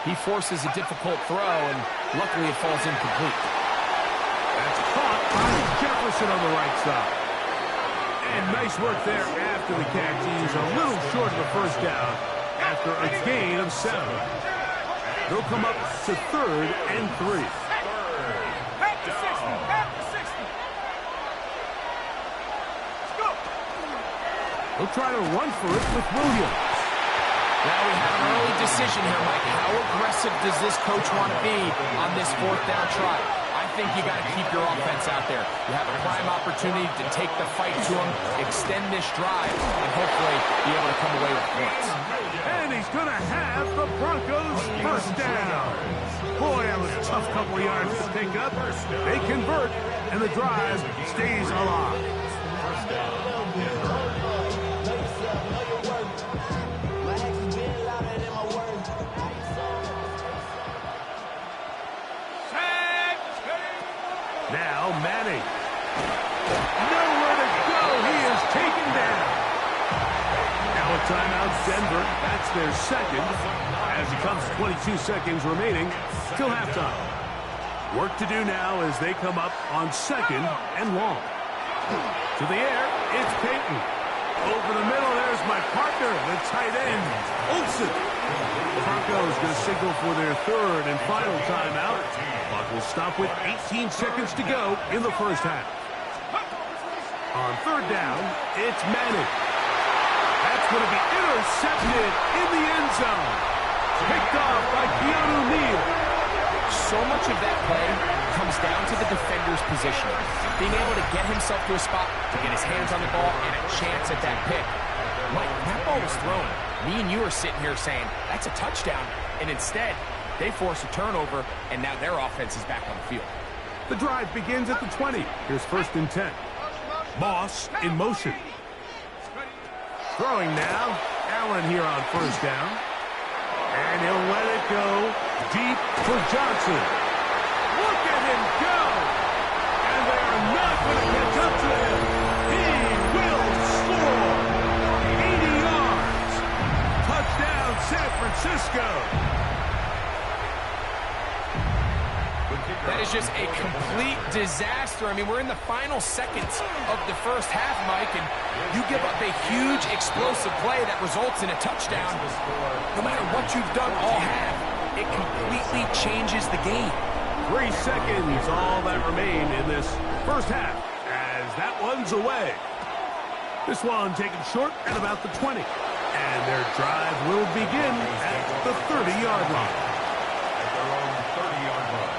He forces a difficult throw, and luckily it falls incomplete. That's caught by Jefferson on the right side. And nice work there after the catch. He's a little short of the first down after a gain of 7. They'll come up to third and 3. They'll try to run for it with Williams. Now we have an early decision here, Mike. How aggressive does this coach want to be on this fourth down try? I think you got to keep your offense out there. You have a prime opportunity to take the fight to him, extend this drive, and hopefully be able to come away with points. And he's going to have the Broncos first down. Boy, that was a tough couple of yards to pick up. They convert, and the drive stays alive. Now Manning. Nowhere to go. He is taken down. Now a timeout, Denver. That's their second. As it comes 22 seconds remaining till halftime. Work to do now as they come up on second and long. To the air, it's Peyton. Over the middle, there's my partner, the tight end, Olsen. The Broncos going to signal for their third and final timeout. Clock will stop with 18 seconds to go in the first half. On third down, it's Madden. That's going to be intercepted in the end zone. Picked off by Keanu Neal. So much of that play comes down to the defender's positioning. Being able to get himself to a spot, to get his hands on the ball, and a chance at that pick. Mike, that ball was thrown. Me and you are sitting here saying, that's a touchdown. And instead, they force a turnover, and now their offense is back on the field. The drive begins at the 20. Here's first and 10. Moss in motion. Throwing now. Allen here on first down. And he'll let it go deep for Johnson. Look at him go! And they are not going to catch up to him. He will score. 80 yards. Touchdown, San Francisco. That is just a complete disaster. I mean, we're in the final seconds of the first half, Mike, and you give up a huge explosive play that results in a touchdown. No matter what you've done all half, it completely changes the game. 3 seconds, all that remain in this first half, as that one's away. This one taken short at about the 20. And their drive will begin at the 30-yard line. At their own 30-yard line.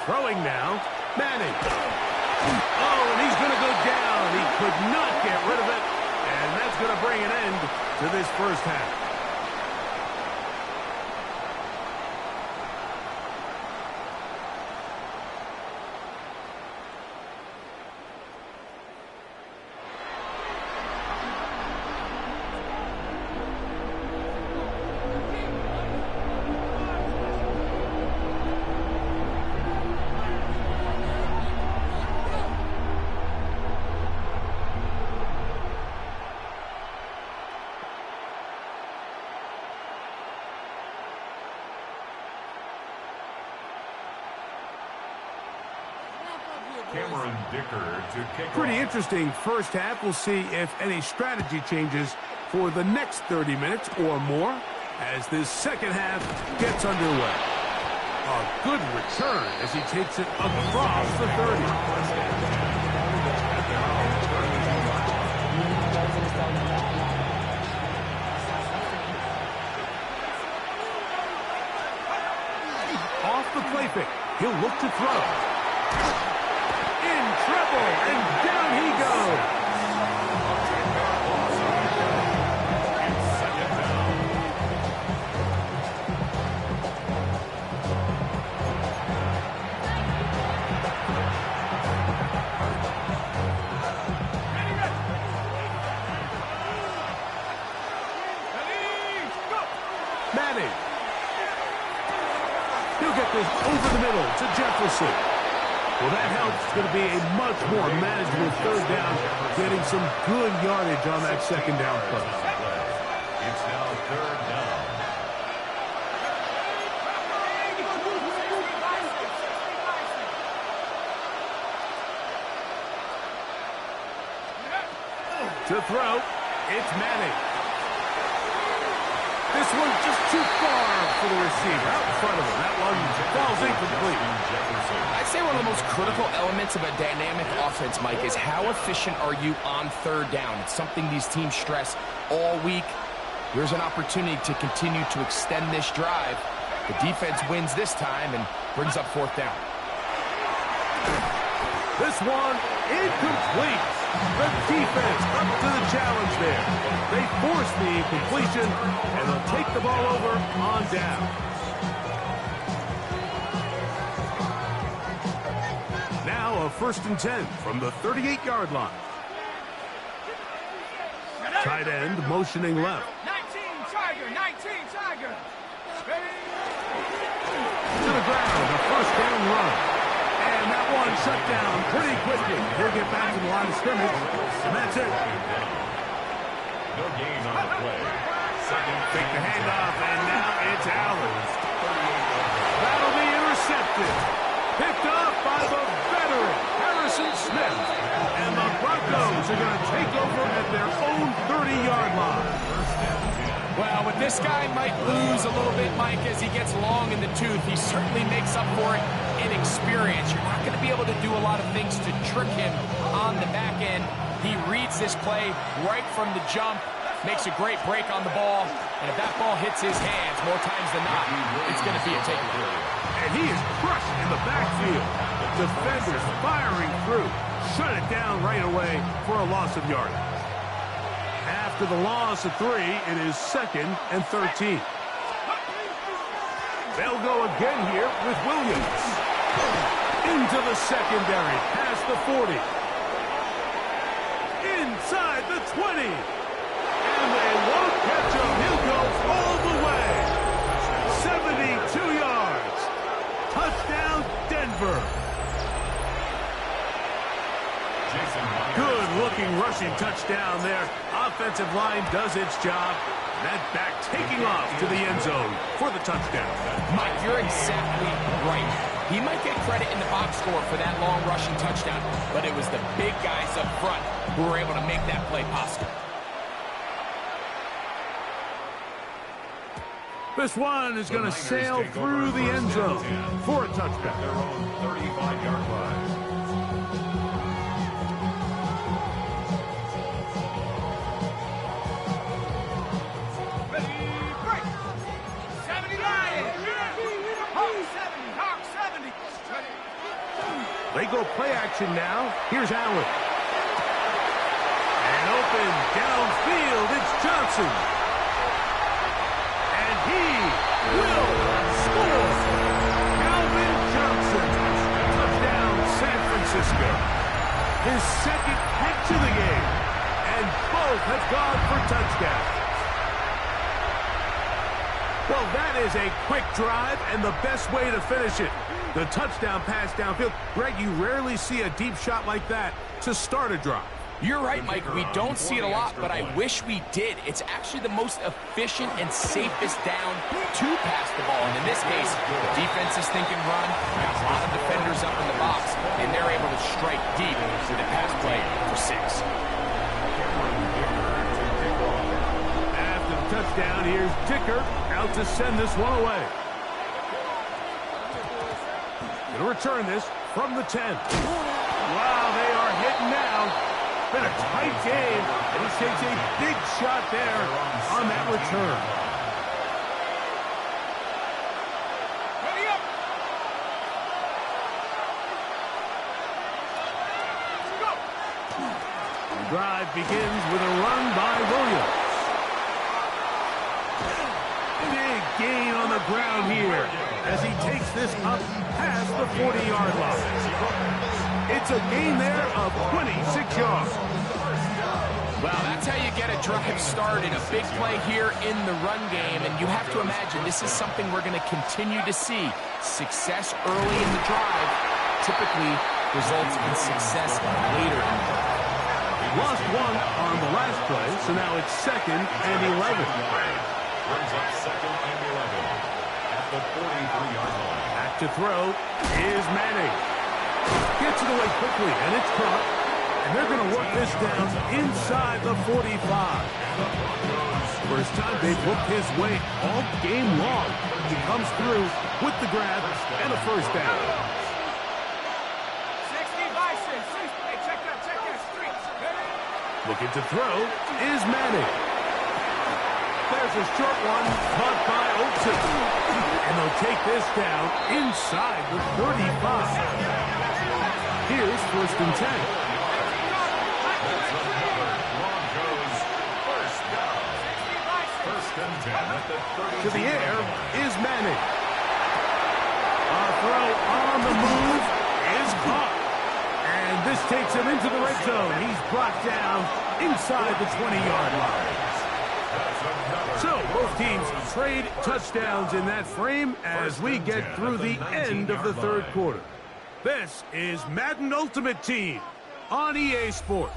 Throwing now, Manning. Oh, and he's going to go down. He could not get rid of it. And that's going to bring an end to this first half. Pretty interesting first half. We'll see if any strategy changes for the next 30 minutes or more as this second half gets underway. A good return as he takes it across the 30. Off the play fake. He'll look to throw. In trouble, and down he goes. Madden. He'll get this over the middle to Jefferson. Well, that helps. It's going to be a much more manageable third down, getting some good yardage on that second down play. It's now third down. To throw, it's Madden. This one's just too far for the receiver. Out in front of him. That one falls incomplete. I'd say one of the most critical elements of a dynamic offense, Mike, is how efficient are you on third down. It's something these teams stress all week. Here's an opportunity to continue to extend this drive. The defense wins this time and brings up fourth down. This one incomplete. The defense up to the challenge there. They force the incompletion, and they'll take the ball over on down. Now a 1st and 10 from the 38-yard line. Tight end motioning left. 19 Tiger. To the ground, a first down run. And that one shut down pretty quickly. He'll get back to the line of scrimmage, and that's it. No gain on the play. Take the handoff, and now it's Allen. That'll be intercepted. Picked up by the veteran, Harrison Smith. And the Broncos are going to take over at their own 30-yard line. Well, with this guy might lose a little bit, Mike, as he gets long in the tooth. He certainly makes up for it in experience. You're not going to be able to do a lot of things to trick him on the back end. He reads this play right from the jump, makes a great break on the ball, and if that ball hits his hands more times than not, it's going to be a takeaway. And he is crushed in the backfield. Defenders firing through. Shut it down right away for a loss of yardage. After the loss of 3, it is 2nd and 13. They'll go again here with Williams. Into the secondary, past the 40. Inside the 20. And they won't catch him. He'll go all the way. 72 yards. Touchdown, Denver. Good-looking rushing touchdown there. Offensive line does its job. That back taking off to the end zone for the touchdown. Mike, you're exactly right. He might get credit in the box score for that long rushing touchdown, but it was the big guys up front who were able to make that play possible. This one is going to sail through the end zone for a touchdown. Their own 35-yard line. They go play action now. Here's Allen. And open. Downfield, it's Johnson. And he will score. Calvin Johnson. Touchdown, San Francisco. His second catch of the game. And both have gone for touchdowns. Well, that is a quick drive and the best way to finish it. The touchdown pass downfield. Greg, you rarely see a deep shot like that to start a drive. You're right, Mike. We don't see it a lot, but I wish we did. It's actually the most efficient and safest down to pass the ball. And in this case, the defense is thinking run, got a lot of defenders up in the box, and they're able to strike deep with a pass play for 6. After the touchdown, here's Dicker out to send this one away. Going to return this from the 10. Wow, they are hitting now. Been a tight game, and he takes a big shot there on that return. The drive begins with a run by Williams. Big gain on the ground here as he takes this up past the 40-yard line. It's a gain there of 26 yards. Well, that's how you get a drive started. A big play here in the run game, and you have to imagine this is something we're going to continue to see. Success early in the drive typically results in success later in the drive. Lost one on the last play, so now it's 2nd and 11. Brings up 2nd and 11 at the 43-yard line. Back to throw is Manning. Gets it away quickly, and it's caught. And they're going to work this down inside the 45. First time they've worked his way all game long. He comes through with the grab and a first down. 60 by 6. Hey, check that street. Looking to throw is Manning. There's a short one caught by Olsen. And they'll take this down inside the 35. Here's 1st and 10. Broncos first down. 1st and 10 at the 30. To the air is Manning. A throw on the move is caught. And this takes him into the red zone. He's brought down inside the 20-yard line. So both teams trade touchdowns in that frame as we get through the end of the 3rd quarter. This is Madden Ultimate Team on EA Sports.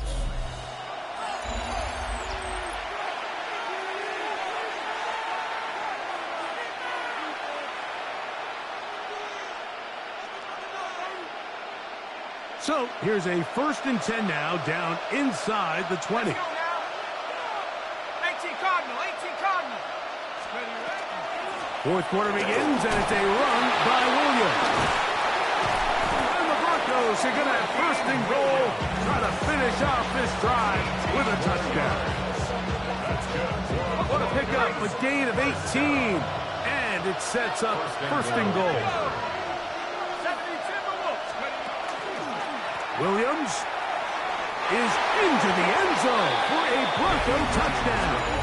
So here's a 1st and 10 now down inside the 20. 18 Cardinal. 4th quarter begins, and it's a run by Williams. And the Broncos are going to have 1st and goal, try to finish off this drive with a touchdown. What a pickup, a gain of 18, and it sets up 1st and goal. Williams is into the end zone for a Bronco touchdown.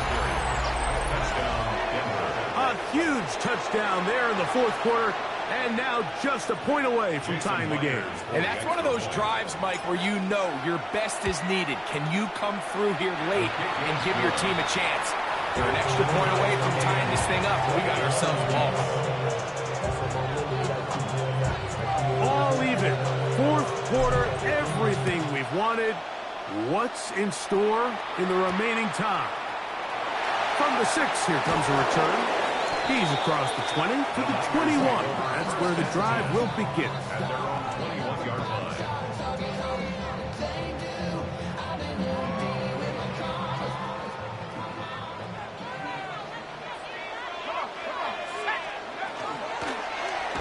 A huge touchdown there in the 4th quarter, and now just a point away from tying the game. And that's one of those drives, Mike, where you know your best is needed. Can you come through here late and give your team a chance? You're an extra point away from tying this thing up. We got ourselves ball. All even. 4th quarter, everything we've wanted. What's in store in the remaining time? From the 6, here comes a return. He's across the 20 to the 21. That's where the drive will begin. At their own 21-yard line.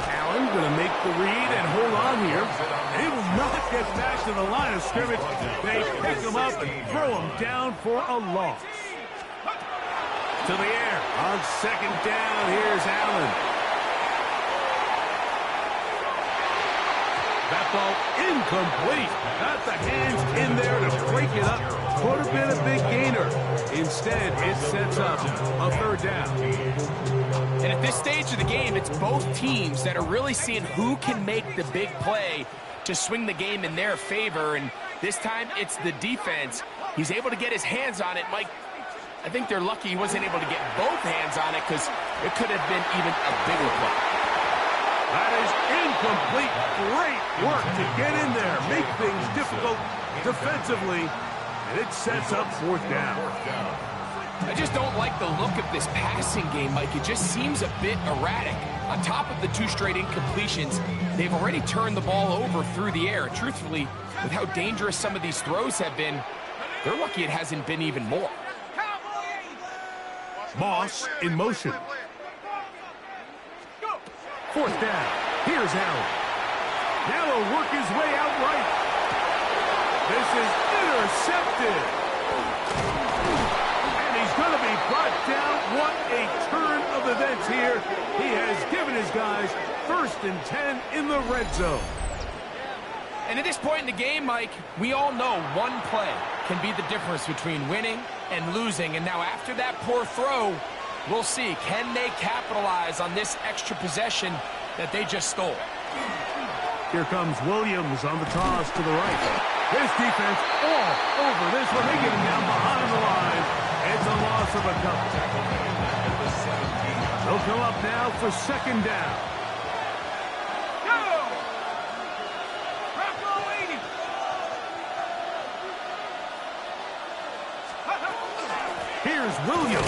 Allen going to make the read and hold on here. And he will not get back to the line of scrimmage. They pick him up and throw him down for a loss. To the air on 2nd down. Here's Allen. That ball incomplete. Got the hands in there to break it up. could have been a big gainer. Instead, it sets up a third down. And at this stage of the game, it's both teams that are really seeing who can make the big play to swing the game in their favor. And this time, it's the defense. He's able to get his hands on it. Mike, I think they're lucky he wasn't able to get both hands on it because it could have been even a bigger play. That is incomplete. Great work to get in there, make things difficult defensively, and it sets up fourth down. I just don't like the look of this passing game, Mike. It just seems a bit erratic. On top of the 2 straight incompletions, they've already turned the ball over through the air. Truthfully, with how dangerous some of these throws have been, they're lucky it hasn't been even more. Moss in motion. Fourth down. Here's Allen. Now he'll work his way out right. This is intercepted. And he's going to be brought down. What a turn of events here. He has given his guys 1st and 10 in the red zone. And at this point in the game, Mike, we all know one play can be the difference between winning and losing. And now after that poor throw, we'll see, can they capitalize on this extra possession that they just stole? Here comes Williams on the toss to the right. This defense all over this one. They get him down behind the line. It's a loss of a couple. They'll come up now for 2nd down. Here's Williams.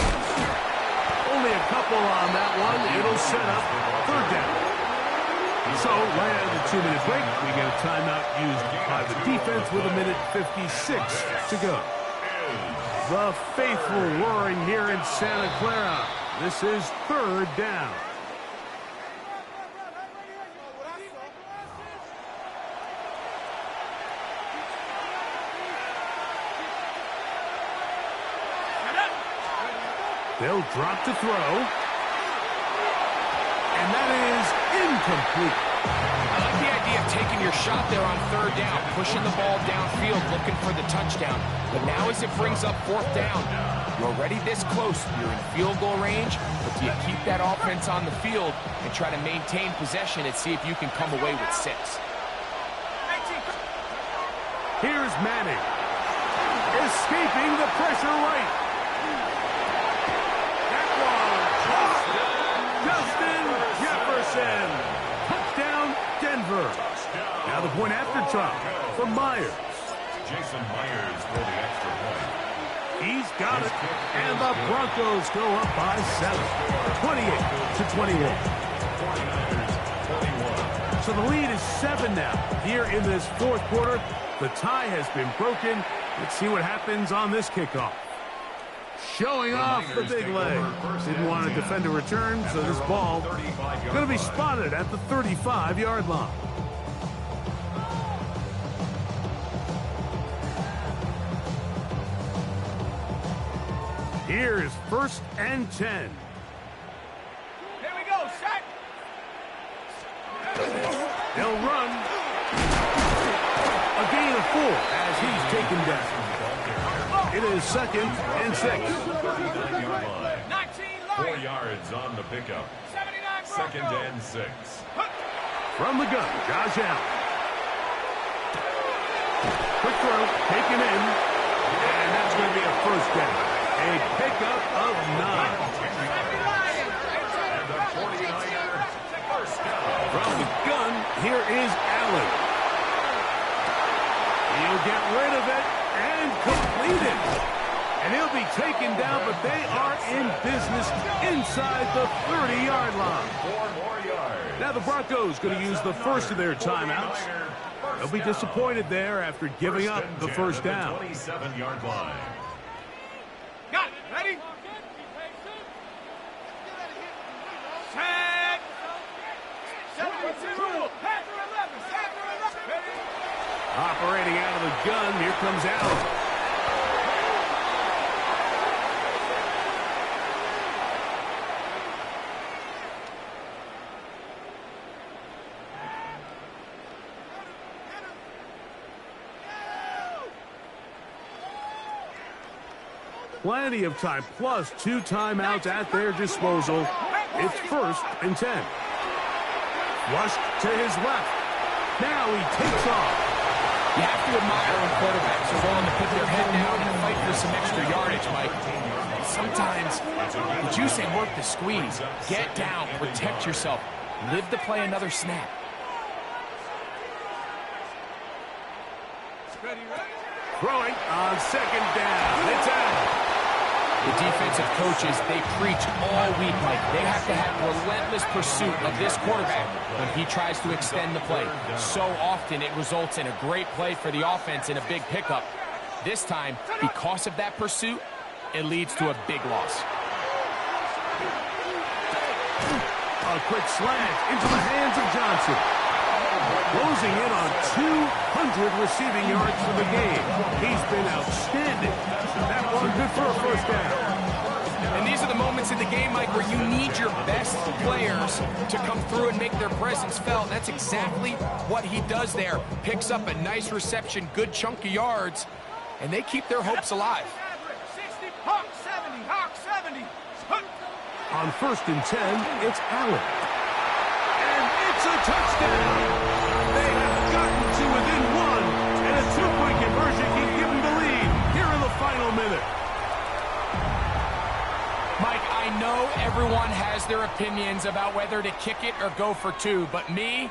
Only a couple on that one. It'll set up 3rd down. So, right out of the 2-minute break, we get a timeout used by the defense with 1:56 to go. The faithful roaring here in Santa Clara. This is 3rd down. They'll drop to throw. And that is incomplete. I like the idea of taking your shot there on 3rd down, pushing the ball downfield, looking for the touchdown. But now as it brings up 4th down, you're already this close. You're in field goal range, but do you keep that offense on the field and try to maintain possession and see if you can come away with 6? Here's Madden. Escaping the pressure right. Touchdown, Denver. Now the point after try for Myers. Jason Myers for the extra point. He's got it. And the Broncos go up by 7. 28-21. So the lead is 7 now. Here in this 4th quarter, the tie has been broken. Let's see what happens on this kickoff. Showing off the big leg. Didn't want to defend a return, so this ball going to be spotted at the 35-yard line. Here is 1st and 10. Here we go, set. They'll run. A gain of 4 as he's taken down. It is 2nd and 6. 4 yards on the pickup. 2nd and 6. From the gun, Josh Allen. Quick throw, taken in. And that's going to be a 1st down. A pickup of 9. And the 49er, 1st down. From the gun, here is Allen. He'll get rid of it and complete it. And he'll be taken down, but they are in business inside the 30-yard line. 4 more yards. Now the Broncos going to use the first of their timeouts. They'll be disappointed there after giving up the 1st down. 27-yard line. Got it. Ready? Set. Operating out of the gun, here comes Allen. plenty of time, plus 2 timeouts at their disposal. It's 1st and 10. Flushed to his left. Now he takes off. You have to admire when quarterbacks are willing to put their head down and fight for some extra yardage, Mike. Sometimes the juice ain't worth the squeeze. Get down, protect yourself, live to play another snap. Throwing on 2nd down. It's out. The defensive coaches, they preach all week, Mike. They have to have relentless pursuit of this quarterback when he tries to extend the play. So often it results in a great play for the offense and a big pickup. This time, because of that pursuit, it leads to a big loss. A quick slant into the hands of Johnson. Closing in on 200 receiving yards for the game. He's been outstanding. That one good for a 1st down. And these are the moments in the game, Mike, where you need your best players to come through and make their presence felt. And that's exactly what he does there. Picks up a nice reception, good chunk of yards, and they keep their hopes alive. 60, Hawk 70, Hawk 70. On 1st and 10, it's Allen. And it's a touchdown. They have gotten to within 1, and a 2-point conversion can give them the lead here in the final minute. Mike, I know everyone has their opinions about whether to kick it or go for 2, but my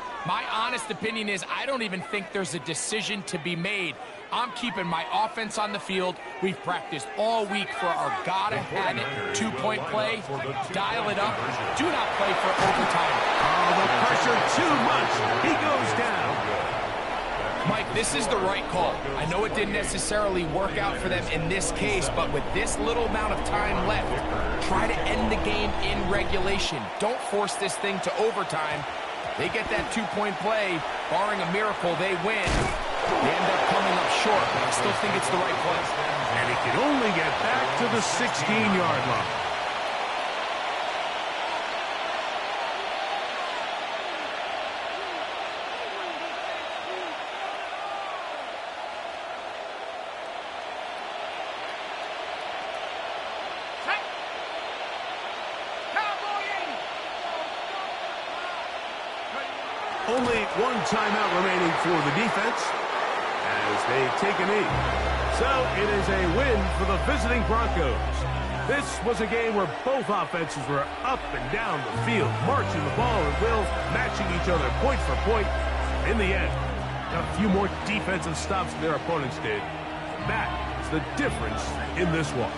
honest opinion is I don't even think there's a decision to be made. I'm keeping my offense on the field. We've practiced all week for our gotta-have-it 2-point play. Dial it up. Do not play for overtime. Oh, the pressure too much. He goes down. Mike, this is the right call. I know it didn't necessarily work out for them in this case, but with this little amount of time left, try to end the game in regulation. Don't force this thing to overtime. They get that 2-point play. Barring a miracle, they win. They end up coming up short, but I still think it's the right play. And he can only get back to the 16-yard line. Only 1 timeout remaining for the defense as they take a knee. So it is a win for the visiting Broncos. This was a game where both offenses were up and down the field, marching the ball at will, matching each other point for point. In the end, got a few more defensive stops than their opponents did. That is the difference in this one.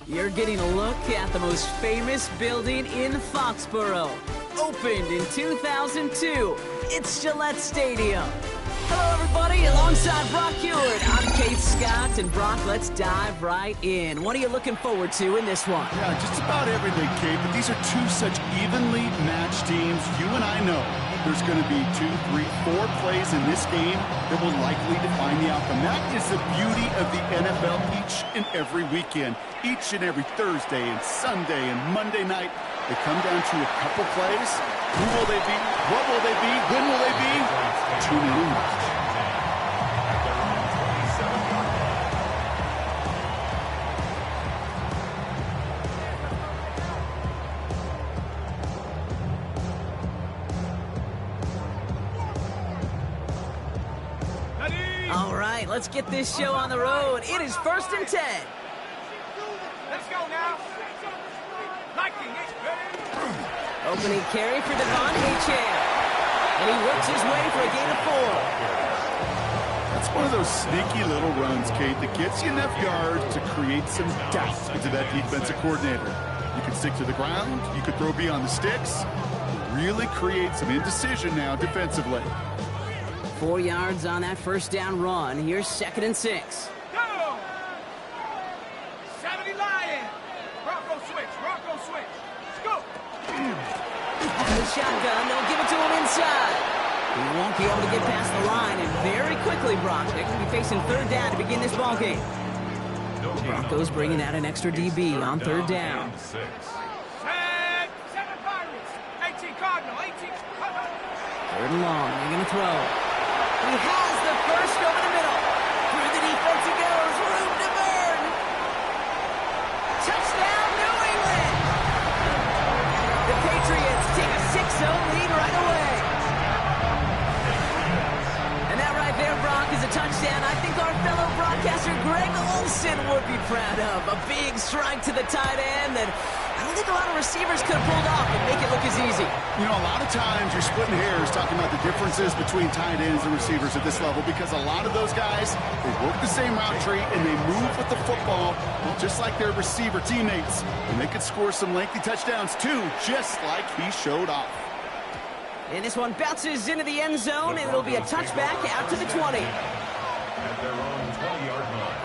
You're getting a look at the most famous building in Foxborough. Opened in 2002, it's Gillette Stadium. Hello, everybody. Alongside Brock Heward, I'm Kate Scott. And Brock, let's dive right in. What are you looking forward to in this one? Yeah, just about everything, Kate. But these are two such evenly matched teams. You and I know there's going to be 2, 3, 4 plays in this game that will likely define the outcome. That is the beauty of the NFL each and every weekend. Each and every Thursday and Sunday and Monday night, they come down to a couple plays. Who will they be? What will they be? When will they be? Tune in. All right, let's get this show on the road. It is 1st and 10. Let's go now. Liking it. Opening carry for Devon Achane. And he works his way for a gain of 4. That's one of those sneaky little runs, Kate, that gets you enough yards to create some doubt into that defensive coordinator. You can stick to the ground. You could throw beyond the sticks. Really create some indecision now defensively. 4 yards on that first down run. Here's 2nd and 6. Go! 70 Lion. Bronco switch. Bronco switch. Let's go. The shotgun, they'll give it to him inside. He won't be able to get past the line, and very quickly, Brock, they're going to be facing 3rd down to begin this ball game. The Broncos bringing out an extra DB on 3rd down. 7 Pirates. 18 Cardinal. 18 Cardinal. 3rd and long, they're going to throw. He has the first over the middle. Through the defense he goes. Room to burn. Touchdown, New England. The Patriots take a 6-0 lead right away. And that right there, Brock, is a touchdown I think our fellow broadcaster Greg Olsen would be proud of. A big strike to the tight end that I don't think a lot of receivers could have pulled off and make it look as easy. You know, a lot of times you're splitting hairs talking about the differences between tight ends and receivers at this level because a lot of those guys, they work the same route tree and they move with the football just like their receiver teammates. And they could score some lengthy touchdowns too, just like he showed off. And this one bounces into the end zone, and it'll be a touchback out to the 20. At their own 20-yard line.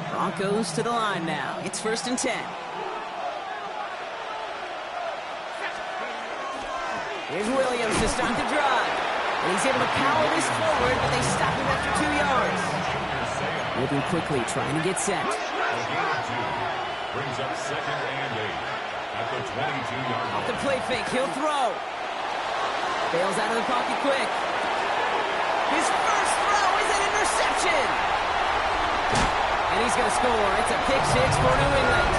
Broncos to the line now. It's 1st and 10. Here's Williams to start the drive. And he's able to power this forward, but they stop him after 2 yards. Moving quickly, trying to get set. Brings up 2nd and 8 at the 22-yard line. Off the play fake, he'll throw. Bails out of the pocket quick. His first throw is an interception. And he's going to score. It's a pick 6 for New England.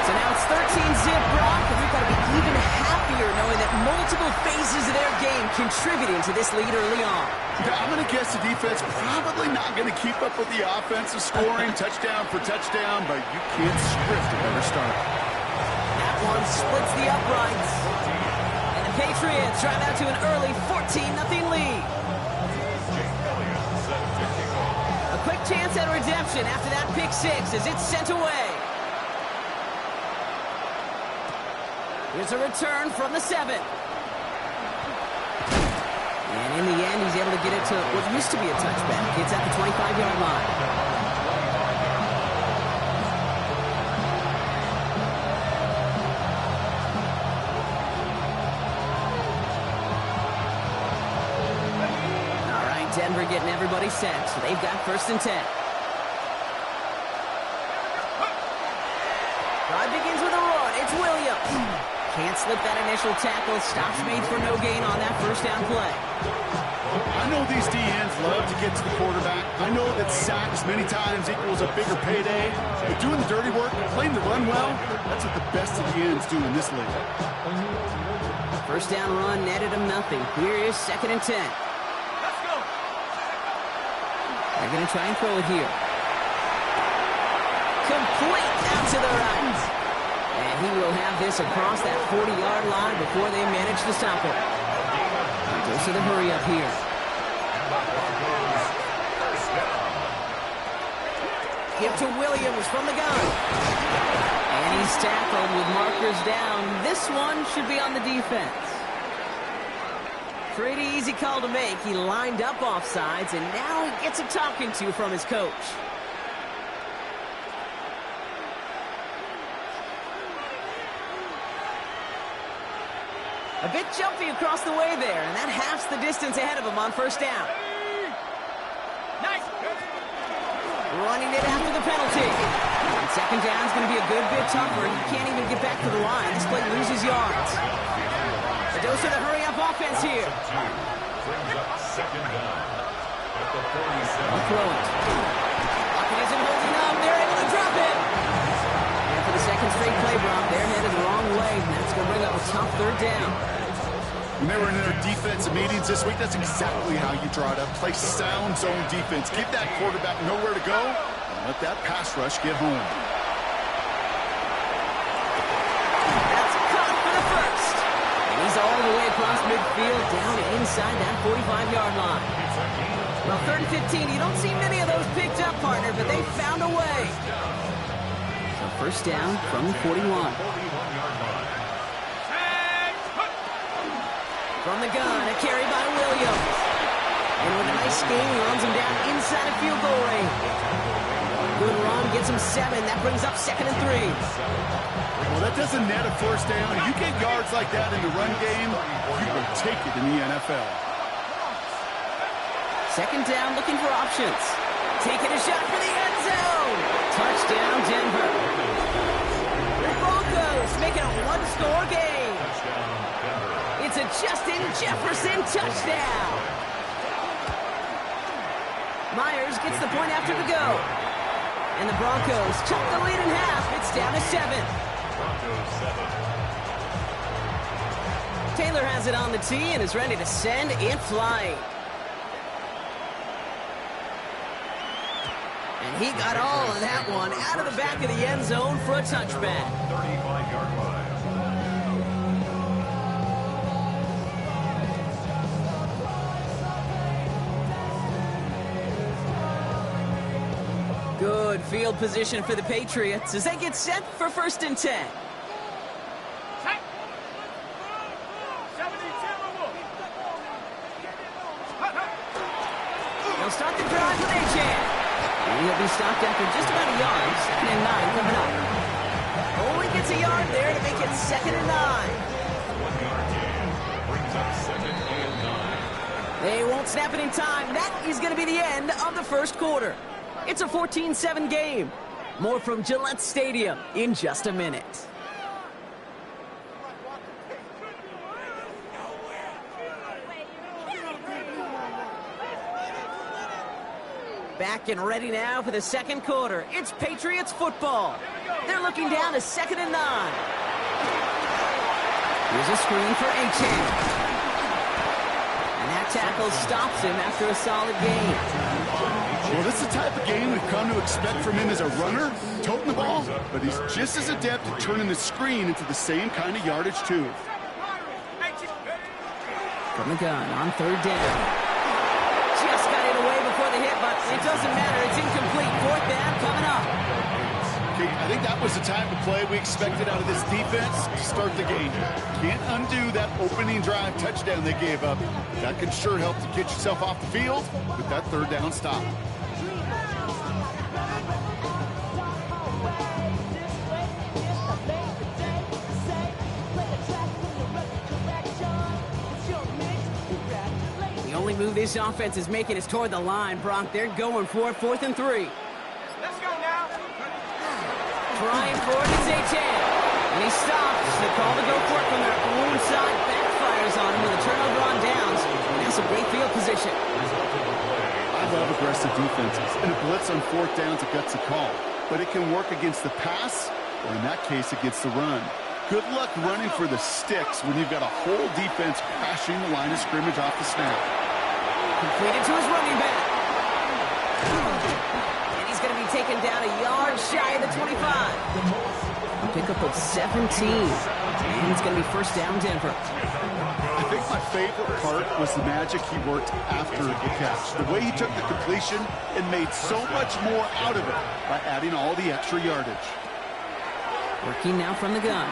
So now it's 13-zip, Brock, and you've got to be even happier knowing that multiple phases of their game contributing to this lead early on. Yeah, I'm going to guess the defense probably not going to keep up with the offensive scoring touchdown for touchdown, but you can't script a better start. That one splits the uprights. And the Patriots drive out to an early 14-0 lead. A quick chance at redemption after that pick 6 as it's sent away. Here's a return from the 7. And in the end, he's able to get it to what used to be a touchback. It's at the 25-yard line. All right, Denver getting everybody set. So they've got 1st and 10. Drive begins with a run. It's Williams. Can't slip that initial tackle. Stops made for no gain on that first down play. I know these DNs love to get to the quarterback. I know that sacks many times equals a bigger payday. But doing the dirty work, playing the run well, that's what the best of the ends do in this league. First down run netted him nothing. Here is 2nd and 10. Let's go. They're going to try and throw it here. Complete out to the right. And he will have this across that 40-yard line before they manage to stop it. Goes to the hurry up here. Give to Williams from the gun. And he's tackled with markers down. This one should be on the defense. Pretty easy call to make. He lined up offsides, and now he gets a talking to from his coach. A bit jumpy across the way there, and that halves the distance ahead of him on first down. Nice. Running it after the penalty. And second down is going to be a good bit tougher. He can't even get back to the line. This play loses yards. A dose of the hurry-up offense here. Second down at the 37. I'll throw it. Lockett isn't holding up. They're able to drop it. And for the second straight play, Brock, they're headed the wrong way. And that's going to bring up a tough third down. When they were in their defensive meetings this week, that's exactly how you draw it up. Play sound zone defense. Give that quarterback nowhere to go, and let that pass rush get home. That's caught for the first. And he's all the way across midfield, down inside that 45-yard line. Well, 3rd and 15, you don't see many of those picked up, partner, but they found a way. So first down from the 41. From the gun, a carry by Williams. And with a nice scheme, he runs him down inside of field goal range. Good run, gets him 7. That brings up 2nd and 3. Well, that doesn't net a first down. You get yards like that in the run game, you will take it in the NFL. Second down, looking for options. Taking a shot for the end zone. Touchdown, Denver. The Broncos make it a one-score game. It's a Justin Jefferson touchdown. Myers gets the point after the go. And the Broncos chop the lead in half. It's down to 7. Taylor has it on the tee and is ready to send it flying. And he got all of that one out of the back of the end zone for a touchback. 35-yard line. Good field position for the Patriots as they get set for 1st and 10. They'll start the drive with Achane. And he'll be stopped after just about a yard. 2nd and 9 coming up. Only gets a yard there to make it 2nd and 9. 1-yard gain brings up 2nd and 9. They won't snap it in time. That is going to be the end of the first quarter. It's a 14-7 game. More from Gillette Stadium in just a minute. Back and ready now for the second quarter. It's Patriots football. They're looking down to 2nd and 9. Here's a screen for Achane. And that tackle stops him after a solid gain. Well, this is the type of game we've come to expect from him as a runner, toting the ball, but he's just as adept at turning the screen into the same kind of yardage, too. From the gun on 3rd down. Just got it away before the hit, but it doesn't matter. It's incomplete. 4th down coming up. Okay, I think that was the type of play we expected out of this defense to start the game. Can't undo that opening drive touchdown they gave up. That can sure help to get yourself off the field with that 3rd down stop. The only move this offense is making is toward the line, Brock. They're going for it. 4th and 3. Let's go now. Trying for it is Achane. And he stops. The call to go for it from their own side backfires on him with a turnover on downs. And that's a great field position. I love aggressive defenses. And a blitz on 4th down is a gutsy call. But it can work against the pass, or in that case, against the run. Good luck running for the sticks when you've got a whole defense crashing the line of scrimmage off the snap. Completed to his running back. And he's going to be taken down a yard shy of the 25. A pickup of 17. And it's going to be 1st down Denver. I think my favorite part was the magic he worked after the catch. The way he took the completion and made so much more out of it by adding all the extra yardage. Working now from the gun.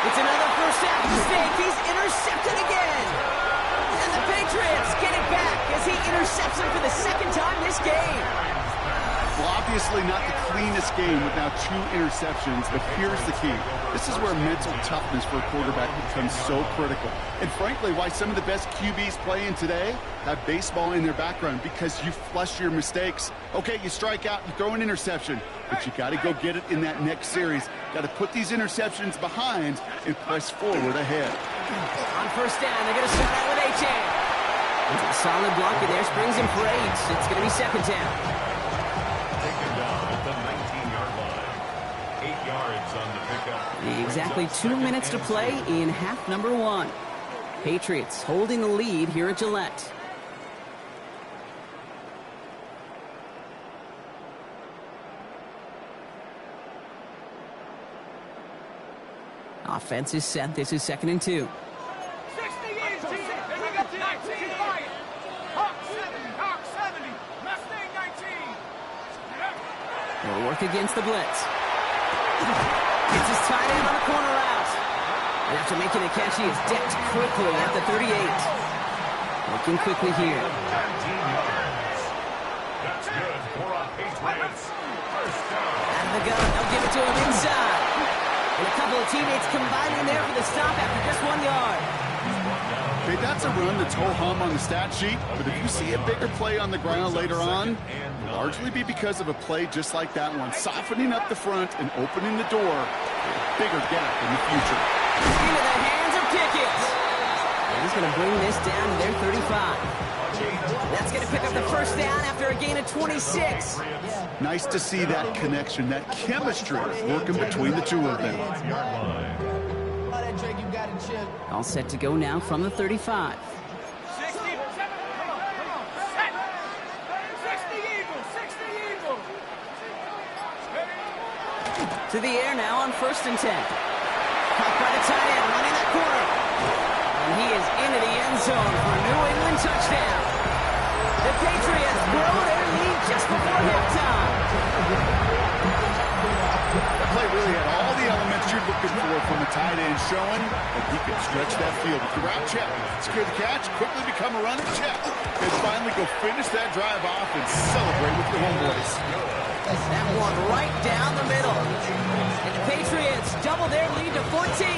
It's another first half mistake. He's intercepted again. And the Patriots get it back as he intercepts him for the second time this game. Well, obviously not the cleanest game with now 2 interceptions, but here's the key. This is where mental toughness for a quarterback becomes so critical. And frankly, why some of the best QBs playing today have baseball in their background, because you flush your mistakes. Okay, you strike out, you throw an interception, but you got to go get it in that next series. Got to put these interceptions behind and press forward ahead. On first down, they're going to start out with Achane. A solid block in there, springs him for 8. It's going to be second down. Taken down at the 19-yard line. 8 yards on the pickup. Exactly 2 minutes to play in half number 1. Patriots holding the lead here at Gillette. Offense is set. This is 2nd and 2. 60 years, team. And we got 19. Hawk 70. Hawk 70. Mustang 19. They'll work against the blitz. Gets his tight end on a corner out. And after making a catch, he is decked quickly at the 38. Working quickly here. 19 yards. That's good for a Patriots. First down. Out of the gun. They'll give it to him inside. And a couple of teammates combining there for the stop after just 1 yard. Okay, that's a run that's ho-hum on the stat sheet, but if you see a bigger play on the ground later on, it'll largely be because of a play just like that one, softening up the front and opening the door for a bigger gap in the future. Into the hands of Pickett. And he's going to bring this down to their 35. That's going to pick up the first down after a gain of 26. Nice to see that connection, that chemistry working between the two of them. All set to go now from the 35. 60. Come on. Set. 60 Eagles. 60 Eagles. To the air now on 1st and 10. Caught by the tight end, running that corner. And he is into the end zone for a New England touchdown. The Patriots grow their lead just before halftime. The play really had all the elements you're looking for from a tight end, showing that he can stretch that field with the route check. Secure the catch, quickly become a runner, check. And finally go finish that drive off and celebrate with your homeboys. That one right down the middle. And the Patriots double their lead to 14.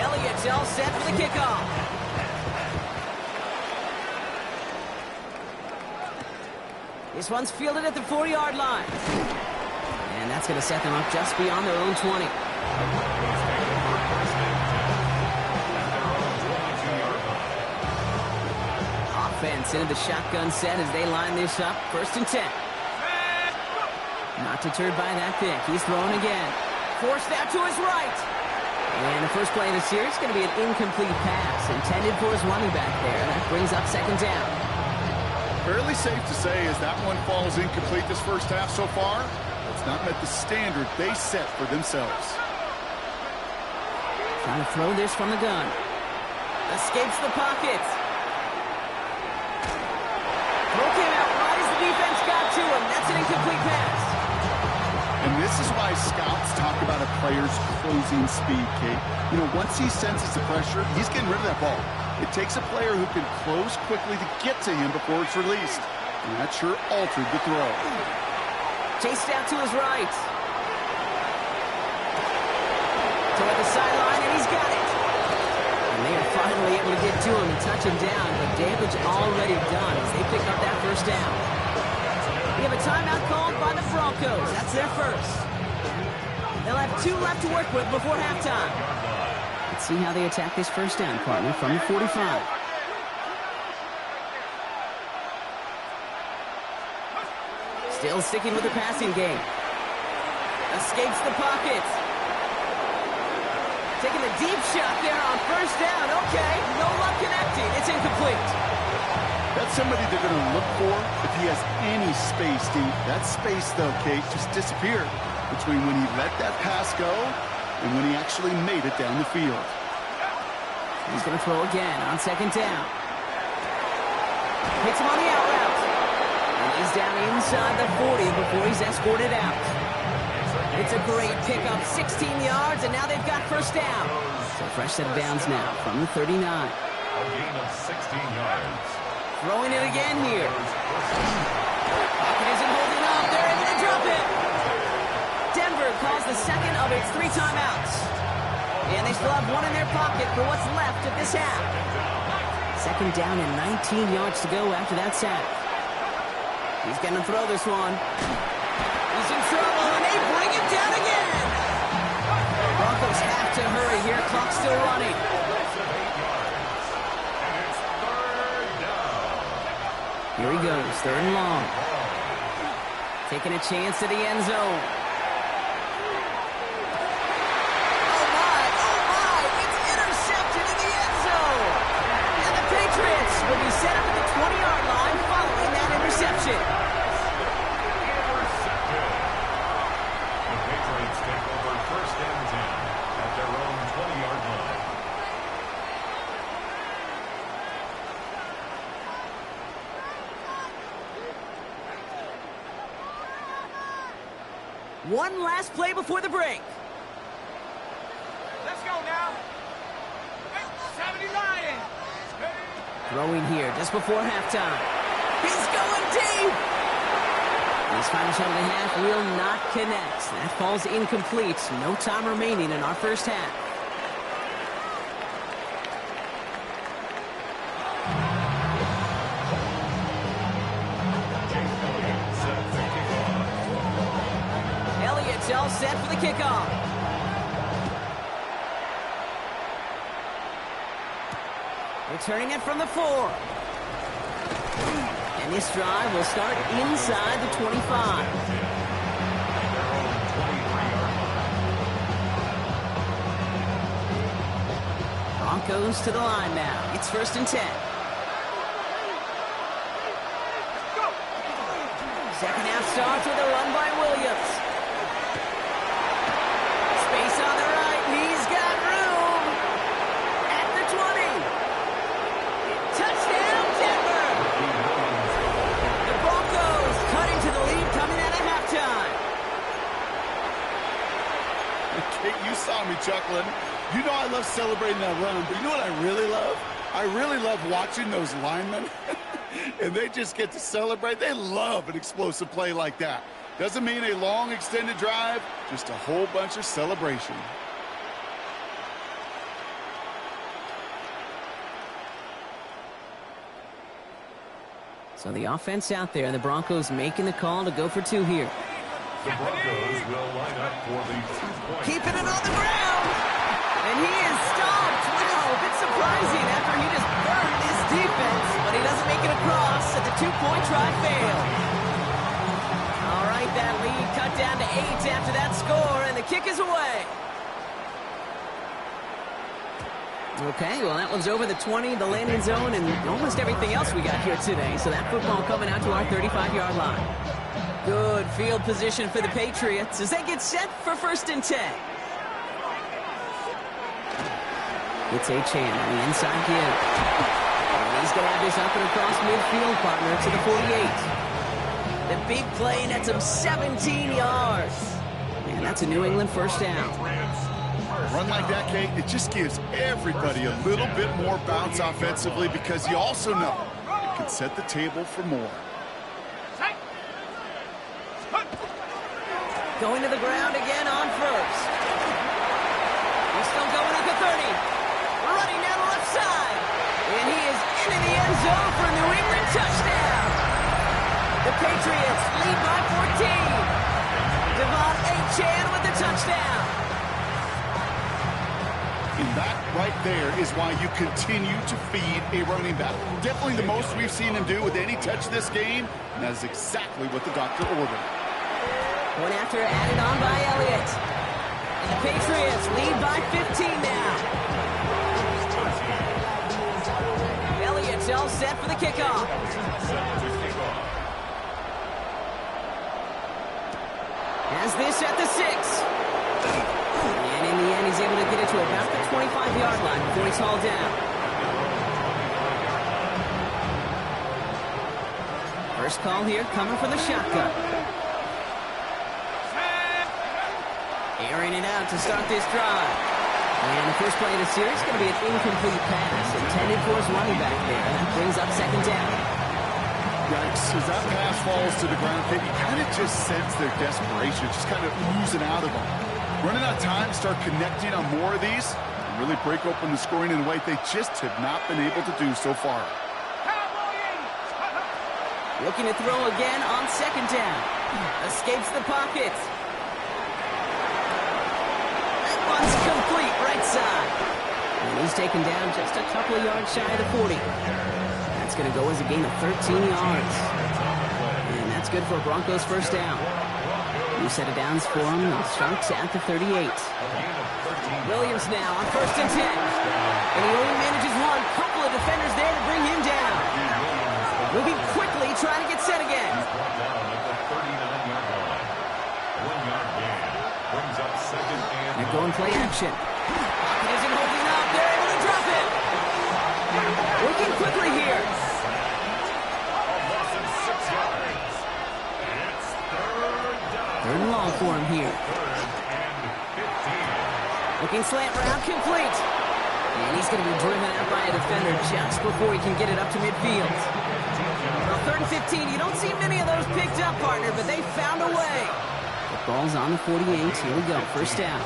Elliott's all set for the kickoff. This one's fielded at the 40-yard line. And that's going to set them up just beyond their own 20. Offense into the shotgun set as they line this up. 1st and 10. Not deterred by that pick. He's throwing again. Forced out to his right. And the first play of the series is going to be an incomplete pass intended for his running back there. That brings up 2nd down. Fairly safe to say as that one falls incomplete this first half so far, it's not met the standard they set for themselves. Trying to throw this from the gun. Escapes the pocket. Broke him out right as the defense got to him. That's an incomplete pass. And this is why scouts talk about a player's closing speed, Kate. You know, once he senses the pressure, he's getting rid of that ball. It takes a player who can close quickly to get to him before it's released. And that sure altered the throw. Chased out to his right. Toward the sideline, and he's got it. And they are finally able to get to him and touch him down, but damage already done as they pick up that first down. We have a timeout called by the Broncos. That's their first. They'll have 2 left to work with before halftime. Let's see how they attack this first down, partner, from the 45. Still sticking with the passing game. Escapes the pocket. Taking a deep shot there on first down. Okay, no luck connecting. It's incomplete. That's somebody they're going to look for if he has any space deep. That space, though, Kate, just disappeared between when he let that pass go and when he actually made it down the field. He's going to throw again on second down. Hits him on the out route. And he's down inside the 40 before he's escorted out. It's a great pickup, 16 yards, and now they've got first down. So fresh set of downs now from the 39. A gain of 16 yards. Throwing it again here. Pocket isn't holding up. They're able to drop it. Denver calls the second of its 3 timeouts. And they still have one in their pocket for what's left of this half. Second down and 19 yards to go after that sack. He's going to throw this one. He's in trouble, and they bring him down again. Broncos have to hurry here. Clock's still running. Here he goes, third and long. Taking a chance to the end zone. Will be set up at the 20-yard line following that interception. Intercepted. The Patriots take over first and 10 at their own 20-yard line. One last play before the break. Let's go now. 70 Lions. Throwing here just before halftime. He's going deep. His final shot of the half will not connect. That falls incomplete. No time remaining in our first half. Elliott's all set for the kickoff. Returning it from the 4. And this drive will start inside the 25. Broncos to the line now. It's first and 10. Second half starts with a run by Williams. Space on the right. He's got room. At the 20. Touchdown, Denver! The Broncos cutting to the lead coming out of halftime. Okay, you saw me chuckling. You know I love celebrating that run, but you know what I really love? I really love watching those linemen, and they just get to celebrate. They love an explosive play like that. Doesn't mean a long extended drive, just a whole bunch of celebration. So the offense out there, and the Broncos making the call to go for 2 here. The Broncos will line up for the 2-point. Keeping it on the ground. And he is stopped. Wow, a bit surprising after he just burned his defense. But he doesn't make it across, and the 2-point try failed. All right, that lead cut down to 8 after that score, and the kick is away. Okay, well, that one's over the 20, the landing zone, and almost everything else we got here today. So that football coming out to our 35-yard line. Good field position for the Patriots as they get set for first and 10. It's Achane on the inside give. And he's going to have this up and across midfield, partner, to the 48. The big play nets him 17 yards. And that's a New England first down. Run like that, Kate, it just gives everybody a little bit more bounce offensively because you also know it can set the table for more. Going to the ground again on first. He's still going at the 30. Running down the left side. And he is into the end zone for a New England touchdown. The Patriots lead by 14. Devon Achane with the touchdown. And that right there is why you continue to feed a running back. Definitely the most we've seen him do with any touch this game, and that is exactly what the doctor ordered. One after added on by Elliott. And the Patriots lead by 15 now. Elliott's all set for the kickoff. Has this at the 6. And in the to about the 25-yard line before he's hauled down. First call here coming from the shotgun. Airing it out to start this drive. And the first play of the series is going to be an incomplete pass intended for his running back there. And that brings up second down. Yikes, as that pass falls to the ground, you kind of just sense their desperation, just kind of oozing out of them. Running out of time, start connecting on more of these, and really break open the scoring in a way they just have not been able to do so far. Looking to throw again on second down. Escapes the pocket. That one's complete, right side. And he's taken down just a couple of yards shy of the 40. That's going to go as a gain of 13 yards. And that's good for a Broncos first down. New set of downs for him. Starts at the 38. Williams now on 1st and 10. And he only manages one. Couple of defenders there to bring him down. Moving quickly, trying to get set again. They're going play action. Pocket isn't holding up. They're able to drop it. Working quickly here. Third and long for him here. Looking slant route, complete. And he's going to be driven out by a defender just before he can get it up to midfield. Well, 3rd and 15, you don't see many of those picked up, partner, but they found a way. The ball's on the 48. Here we go, first down.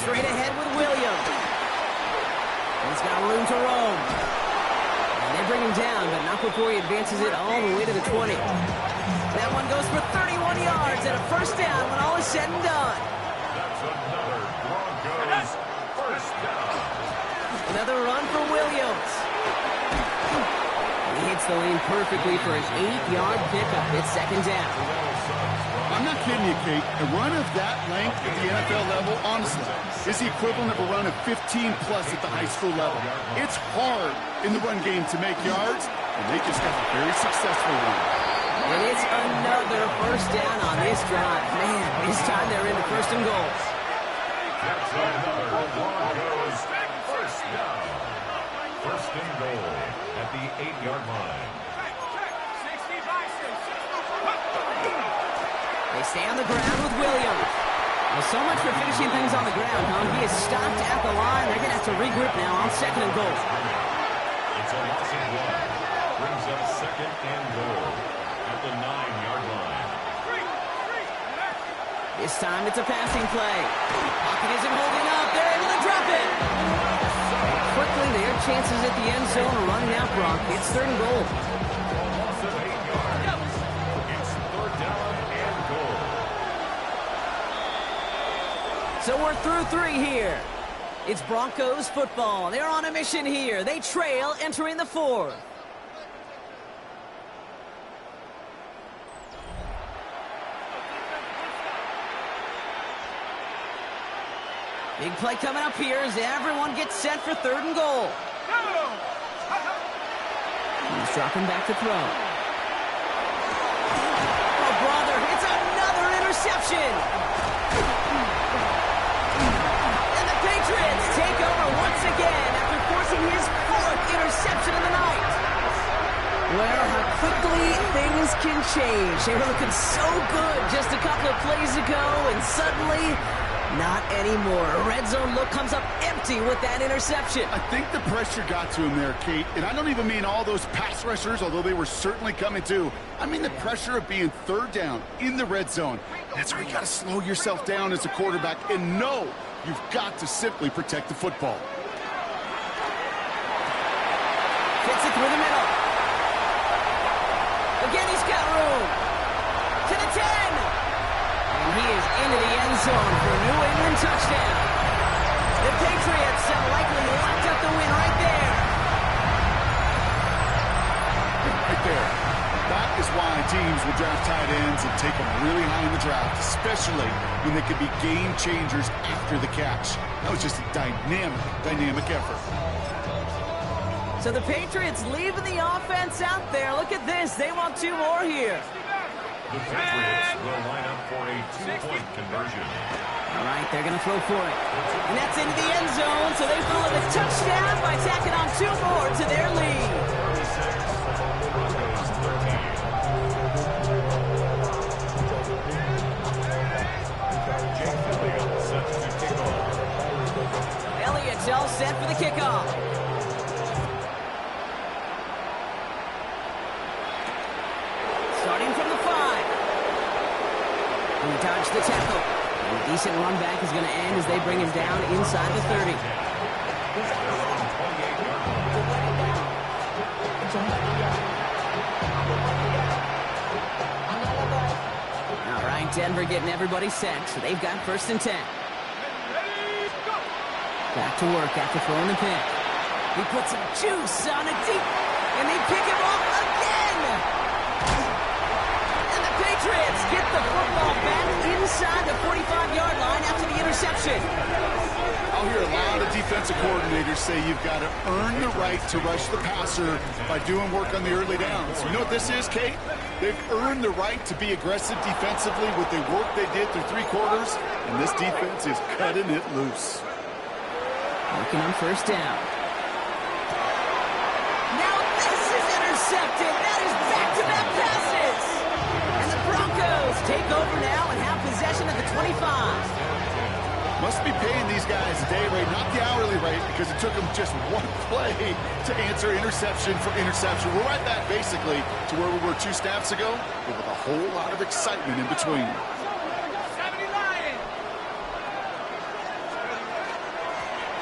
Straight ahead with Williams. He's got room to roam. And they bring him down, but not before he advances it all the way to the 20. That one goes for 31 yards and a first down when all is said and done. That's another Broncos first down. Another run for Williams. He hits the lane perfectly for an 8-yard pickup. It's second down. I'm not kidding you, Kate. A run of that length at the NFL level, honestly, is the equivalent of a run of 15-plus at the high school level. It's hard in the run game to make yards, and they just got a very successful one. And it's another first down on this drive. Man, this time they're into first and goal. That's another Broncos first down. First and goal at the 8-yard line. They stay on the ground with Williams. Well, so much for finishing things on the ground, huh? He is stopped at the line. They're going to have to regroup now on second and goal. It's a loss of 1. Brings up second and goal at the 9-yard line. This time it's a passing play. Pocket isn't holding up. They're able to drop it. Quickly, their chances at the end zone are running out, Brock. It's third and goal. Loss of 8 yards. It's third down and goal. So we're through 3 here. It's Broncos football. They're on a mission here. They trail entering the 4th. Big play coming up here as everyone gets set for third and goal. He's dropping back to throw. Oh, brother, it's another interception. And the Patriots take over once again after forcing his 4th interception of the night. Well, how quickly things can change. They were looking so good just a couple of plays ago, and suddenly, not anymore. A red zone look comes up empty with that interception. I think the pressure got to him there, Kate. And I don't even mean all those pass rushers, although they were certainly coming too. I mean the pressure of being third down in the red zone. That's where you got to slow yourself down as a quarterback and know you've got to simply protect the football. Fits it through the middle. Again, he's got room. To the 10. And he is into the end zone for a New England touchdown. The Patriots have likely locked up the win right there. Right there. That is why teams will draft tight ends and take them really high in the draft, especially when they could be game changers after the catch. That was just a dynamic effort. So the Patriots leaving the offense out there. Look at this. They want 2 more here. The Patriots will line up for a 2-point conversion. All right, they're going to throw for it. And that's into the end zone, so they follow the touchdown by tacking on 2 more to their lead. 36, Broncos 13. Jake Elliott set to kick off. Elliott's all set for the kickoff. Starting from the 5. He dodged the tackle. And a decent run back is going to end as they bring him down inside the 30. All right, Denver getting everybody set, so they've got 1st and 10. Back to work after throwing the pick. He puts some juice on it deep, and they pick him off again. And the Patriots get the football back inside the 45-yard line after the interception. I'll hear a lot of defensive coordinators say you've got to earn the right to rush the passer by doing work on the early downs. You know what this is, Kate? They've earned the right to be aggressive defensively with the work they did through 3 quarters, and this defense is cutting it loose. Working on 1st down. Now this is intercepted. That is back-to-back passes. And the Broncos take over now and have possession at the 25. Must be paying these guys a day rate, not the hourly rate, because it took them just 1 play to answer interception for interception. We're right back, basically, to where we were 2 snaps ago, but with a whole lot of excitement in between.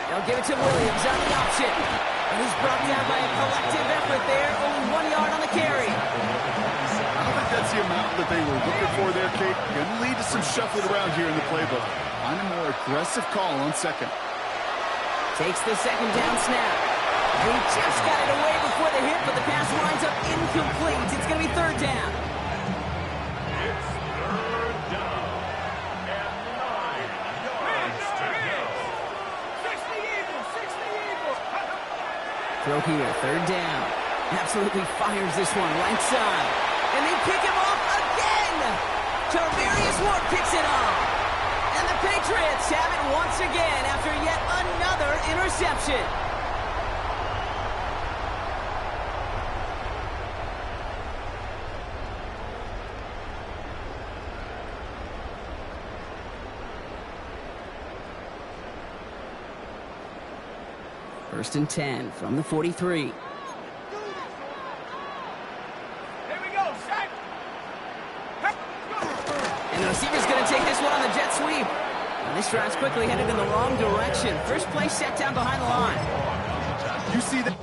They'll give it to Williams on the option. And he's brought down by a collective effort there. Only 1 yard on the carry. I don't think that's the amount that they were looking for there, Kate. Going to lead to some shuffling around here in the playbook. Find a more aggressive call on 2nd. Takes the 2nd down snap. He just got it away before the hit, but the pass winds up incomplete. It's going to be 3rd down. It's 3rd down. And 9 yards to go. 60 Eagles. Throw here, 3rd down. Absolutely fires this one right side. And they pick him off again. Tarvarius Ward picks it off. And the Patriots have it once again after yet another interception. First and 10 from the 43. Here we go, set. And the receiver's going to take this one on the jet sweep. And this drive's quickly headed in the wrong direction. First play set down behind the line. You see that?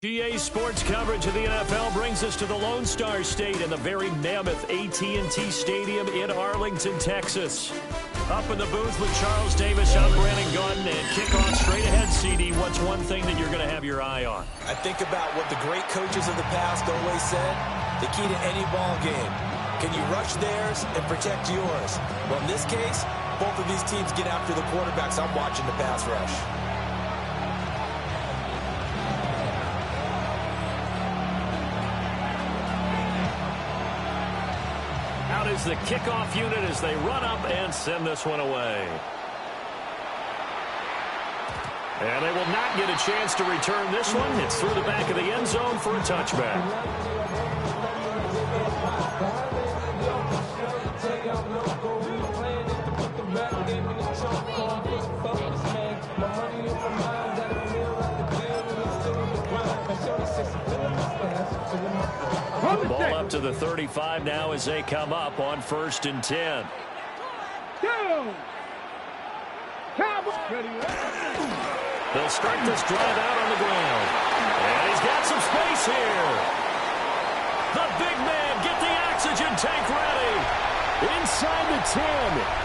GA Sports coverage of the NFL brings us to the Lone Star State in the very mammoth AT&T Stadium in Arlington, Texas. Up in the booth with Charles Davis, I'm Brandon Gaudin, and kickoff straight ahead, CD. What's one thing that you're going to have your eye on? I think about what the great coaches of the past always said. The key to any ball game. Can you rush theirs and protect yours? Well, in this case, both of these teams get after the quarterbacks. I'm watching the pass rush. Out is the kickoff unit as they run up and send this one away. And they will not get a chance to return this one. It's through the back of the end zone for a touchback. The ball up to the 35 now as they come up on 1st and 10. They'll start this drive out on the ground. And he's got some space here. The big man, get the oxygen tank ready. Inside the 10.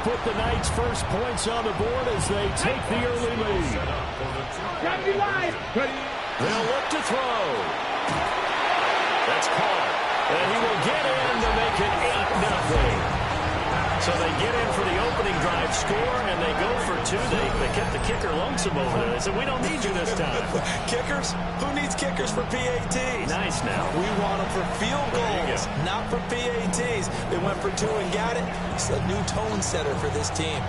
Put the Knights' first points on the board as they take the early lead. They'll look to throw. That's caught. And he will get in to make it 8-0. So they get in for the opening drive, score, and they go for 2. They kept the kicker lonesome over there. They said, we don't need you this time. Kickers? Who needs kickers for PATs? Nice now. We want them for field goals, not for PATs. They went for 2 and got it. It's a new tone setter for this team.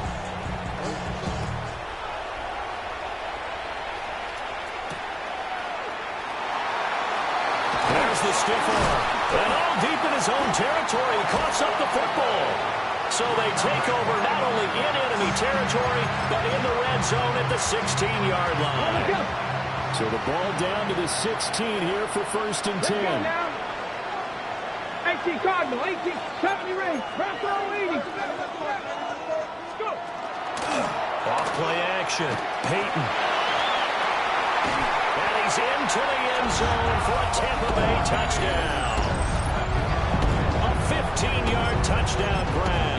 There's the stiff arm. And all deep in his own territory, he coughs up the football. So they take over not only in enemy territory, but in the red zone at the 16-yard line. So the ball down to the 16 here for 1st and 10. 18 Cardinal, 18, 70 range, front row 80. Go. Off play action. Peyton. And he's into the end zone for a Tampa Bay touchdown. A 15-yard touchdown grab.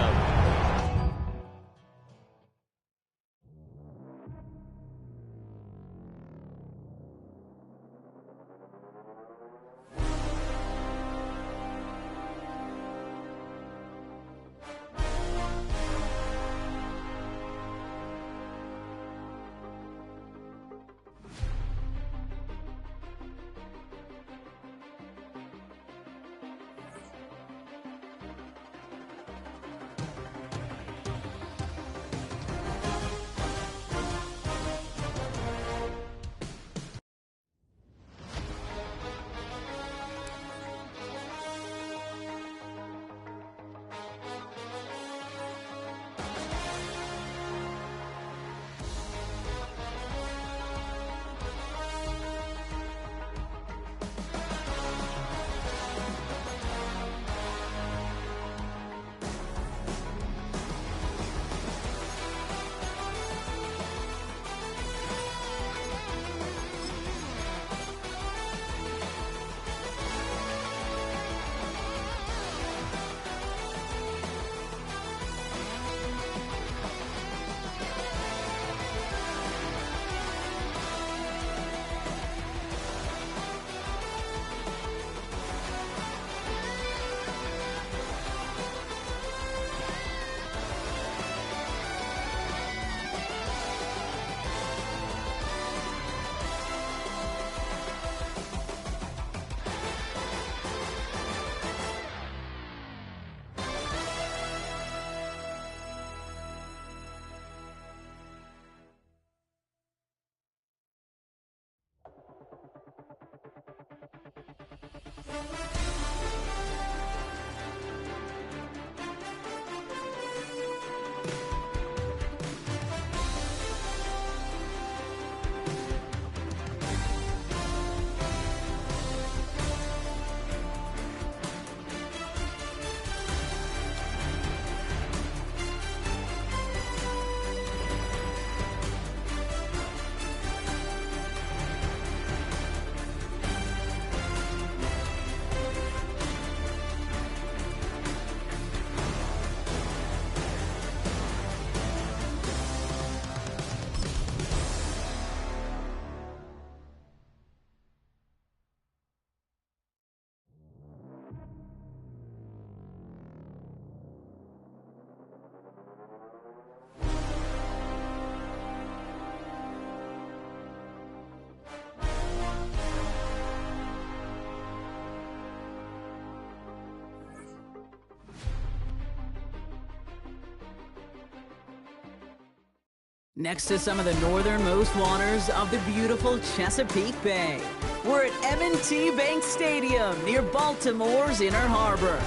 next to some of the northernmost waters of the beautiful Chesapeake Bay. We're at M&T Bank Stadium near Baltimore's Inner Harbor.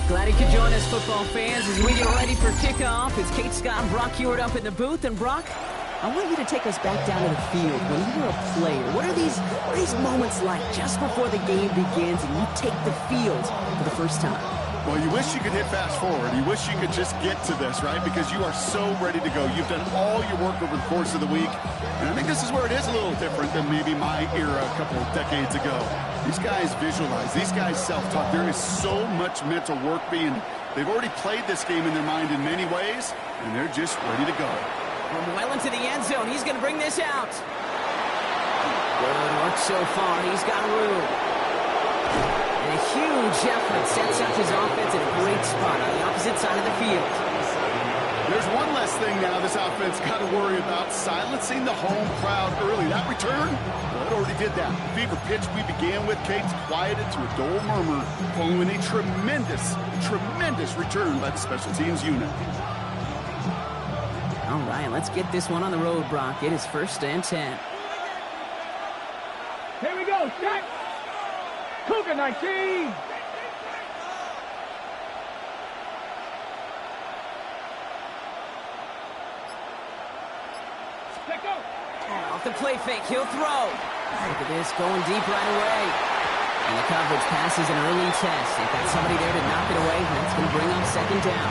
Glad you could join us, football fans, as we get ready for kickoff. It's Kate Scott and Brock Hewitt up in the booth. And Brock, I want you to take us back down to the field. When you were a player, what are these moments like just before the game begins and you take the field for the first time? Well, you wish you could hit fast forward. You wish you could just get to this, right? Because you are so ready to go. You've done all your work over the course of the week. And I think this is where it is a little different than maybe my era a couple of decades ago. These guys visualize. These guys self-talk. There is so much mental work they've already played this game in their mind in many ways, and they're just ready to go. From well into the end zone, he's going to bring this out. Good work so far. He's got room. And a huge effort sets up his offense in a great spot on the opposite side of the field. There's one less thing now this offense got to worry about, silencing the home crowd early. That return, well, it already did that. The fever pitch we began with, Kate's quieted to a dull murmur, following a tremendous return by the special teams unit. All right, let's get this one on the road, Brock. It is 1st and 10. Here we go, Stack. Cougar 19. Let go. Off the play fake, he'll throw. Look at this, going deep right away. And the coverage passes an early test. They've got somebody there to knock it away. That's going to bring up 2nd down.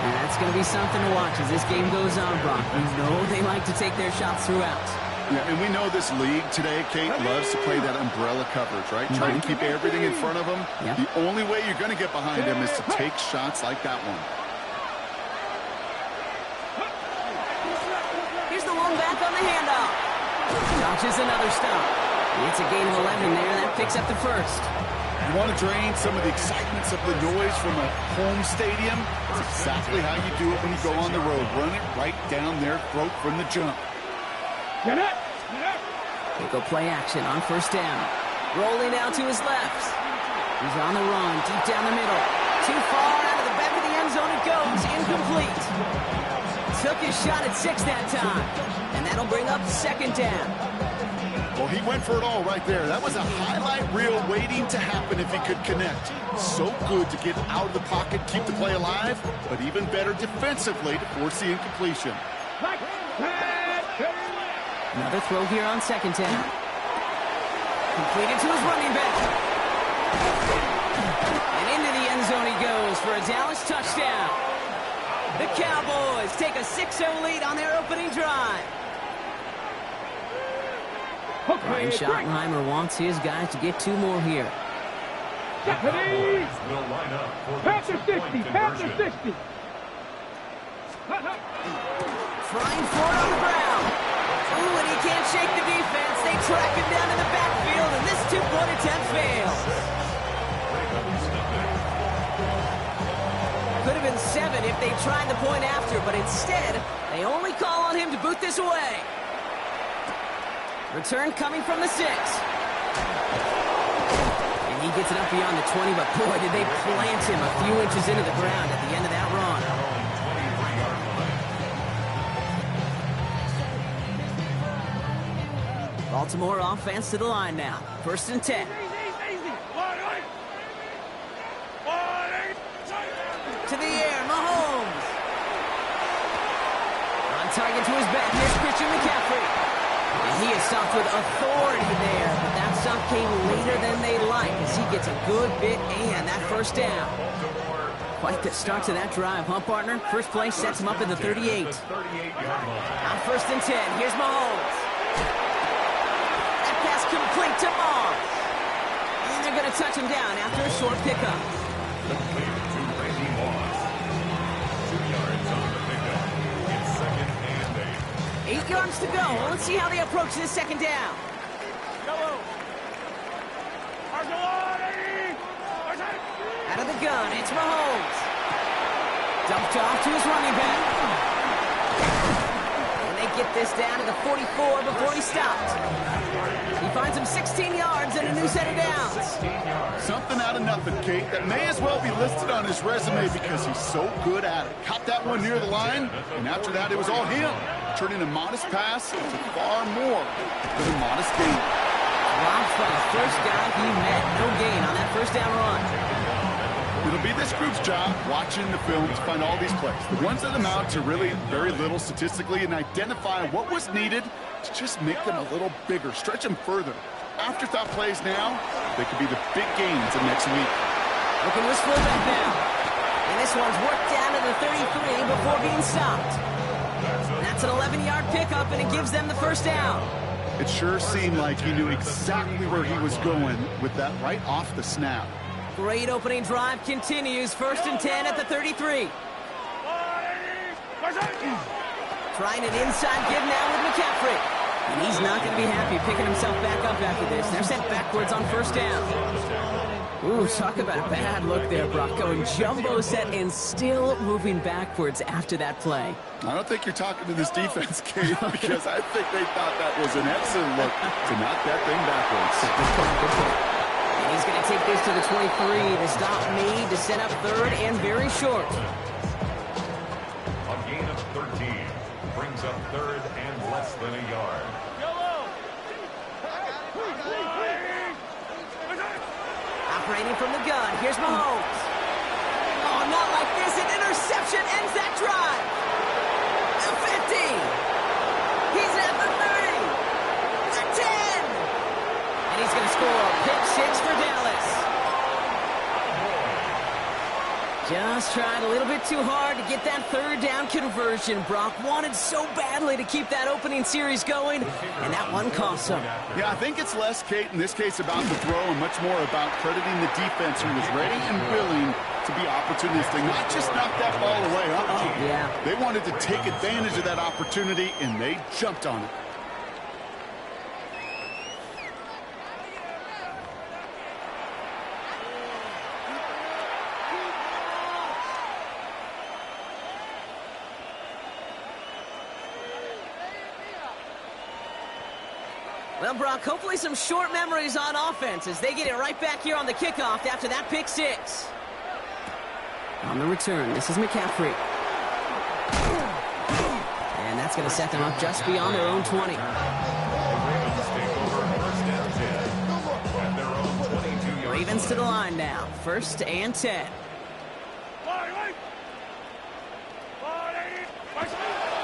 And that's going to be something to watch as this game goes on, Brock. You know they like to take their shots throughout. Yeah, and we know this league today, Kate, loves to play that umbrella coverage, right? Trying to keep everything in front of them. Yep. The only way you're going to get behind them is to take shots like that one. Here's the one back on the handoff. Dodges another stop. It's a gain of 11 there. That picks up the 1st. You want to drain some of the excitements of the noise from a home stadium? That's exactly how you do it when you go on the road. Run it right down their throat from the jump. Get it. They go play action on 1st down. Rolling out to his left. He's on the run, deep down the middle. Too far out of the back of the end zone it goes. Incomplete. Took his shot at 6 that time. And that'll bring up 2nd down. Well, he went for it all right there. That was a highlight reel waiting to happen if he could connect. So good to get out of the pocket, keep the play alive, but even better defensively to force the incompletion. Another throw here on 2nd down. Completed to his running back. And into the end zone he goes for a Dallas touchdown. The Cowboys take a 6-0 lead on their opening drive. Brian Schottenheimer wants his guys to get 2 more here. Japanese. Will line up for the Panther 60. two-point Panther conversion. 60. Flying forward on the ground. Ooh, and he can't shake the defense. They track him down in the backfield, and this 2-point attempt fails. Could have been 7 if they tried the point after, but instead, they only call on him to boot this away. Return coming from the 6. And he gets it up beyond the 20, but boy, did they plant him a few inches into the ground at the end of that run. Baltimore offense to the line now. 1st and 10. To the air, Mahomes. On target to his back, here's Christian McCaffrey. And he is stopped with authority there, but that stop came later than they like as he gets a good bit and that 1st down. Quite the start to that drive, huh, partner? First play sets him up in the 38. On 1st and 10, here's Mahomes. That pass complete to Moss. And they're going to touch him down after a short pickup. 8 yards to go. Let's see how they approach this 2nd down. Out of the gun, it's Mahomes. Dumped off to his running back. And they get this down to the 44 before he stopped. He finds him 16 yards and a new set of downs. Something out of nothing, Kate. That may as well be listed on his resume because he's so good at it. Caught that one near the line, and after that, it was all him. Turning a modest pass to far more than a modest gain. Dropped by the first guy he met. No gain on that first down run. It'll be this group's job watching the film to find all these plays. The ones that amount to really very little statistically and identify what was needed to just make them a little bigger, stretch them further. Afterthought plays now, they could be the big gains of next week. Looking this fullback now. And this one's worked down to the 33 before being stopped. That's an 11-yard pickup, and it gives them the first down. It sure seemed like he knew exactly where he was going with that right off the snap. Great opening drive continues. 1st and 10 at the 33. Trying an inside give now with McCaffrey. And he's not going to be happy picking himself back up after this. They're sent backwards on 1st down. Ooh, talk about a bad look there, Brock. Going jumbo set and still moving backwards after that play. I don't think you're talking to this defense, Kate, because I think they thought that was an excellent look to knock that thing backwards. And he's going to take this to the 23 to stop me to set up 3rd and very short. A gain of 13 brings up 3rd and less than a yard. Operating from the gun, here's Mahomes. Oh, not like this. An interception ends that drive. The 50. He's at the 30. The 10. And he's going to score. Pick 6 for Dallas. Just tried a little bit too hard to get that 3rd down conversion. Brock wanted so badly to keep that opening series going, and that one cost him. Yeah, I think it's less, Kate, in this case about the throw and much more about crediting the defense who was ready and willing to be opportunistic, not just knock that ball away. Yeah. They wanted to take advantage of that opportunity, and they jumped on it. Well, Brock, hopefully some short memories on offense as they get it right back here on the kickoff after that pick 6. On the return, this is McCaffrey. And that's going to set them up just beyond their own 20. Ravens to the line now. 1st and 10.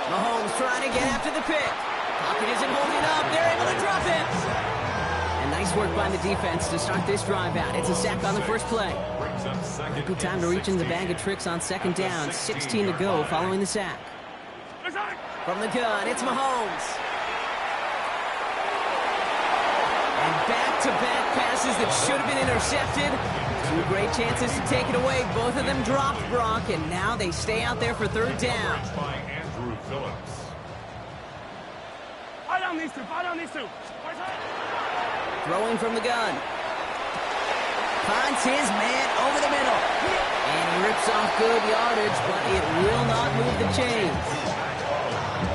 Mahomes trying to get after the pick. Pocket isn't holding up. They're able to drop it. And nice work by the defense to start this drive out. It's a sack on the first play. Good time to reach in the bag of tricks on 2nd down. 16 to go following the sack. From the gun, it's Mahomes. And back-to-back passes that should have been intercepted. 2 great chances to take it away. Both of them dropped, Brock, and now they stay out there for 3rd down. Throwing from the gun. Finds his man over the middle. And he rips off good yardage, but it will not move the chains.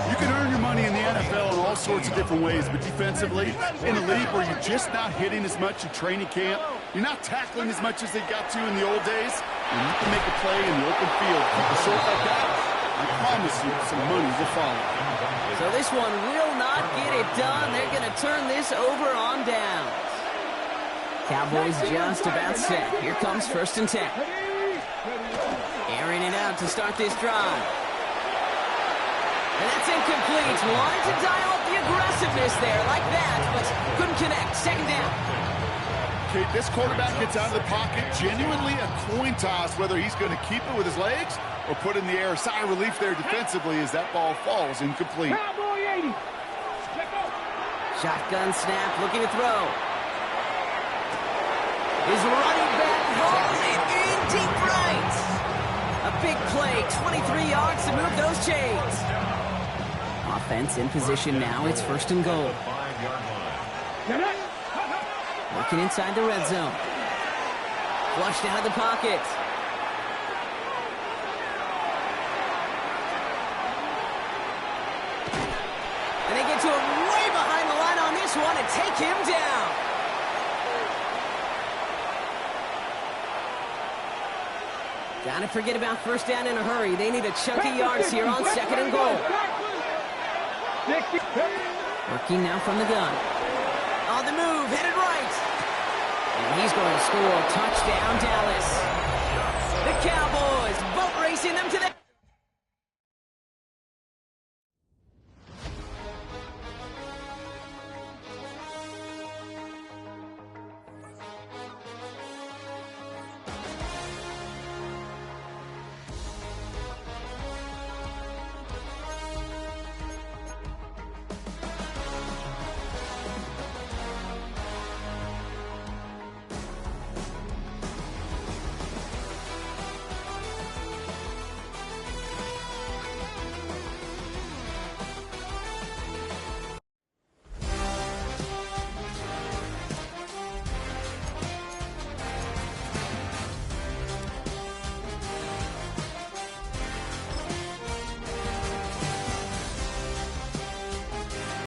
You can earn your money in the NFL in all sorts of different ways, but defensively, in a league where you're just not hitting as much in training camp, you're not tackling as much as they got to in the old days, and you can make a play in the open field. Keep it short like that, I promise you some money will follow. So this one will not get it done. They're going to turn this over on downs. Cowboys just about set. Here comes 1st and 10. Airing it out to start this drive. And that's incomplete. Wanted to dial up the aggressiveness there like that, but couldn't connect. 2nd down. Okay, this quarterback gets out of the pocket. Genuinely a coin toss whether he's going to keep it with his legs or put in the air. A sigh of relief there defensively as that ball falls incomplete. Shotgun snap, looking to throw. His running back hauls it in deep right. A big play, 23 yards to move those chains. Offense in position now. It's 1st and goal. Working inside the red zone. Flushed out of the pocket. And they get to him way behind the line on this one and take him down. Gotta forget about first down in a hurry. They need a chunk of yards here on 2nd and goal. Working now from the gun. On the move, headed right. And he's going to score. Touchdown, Dallas.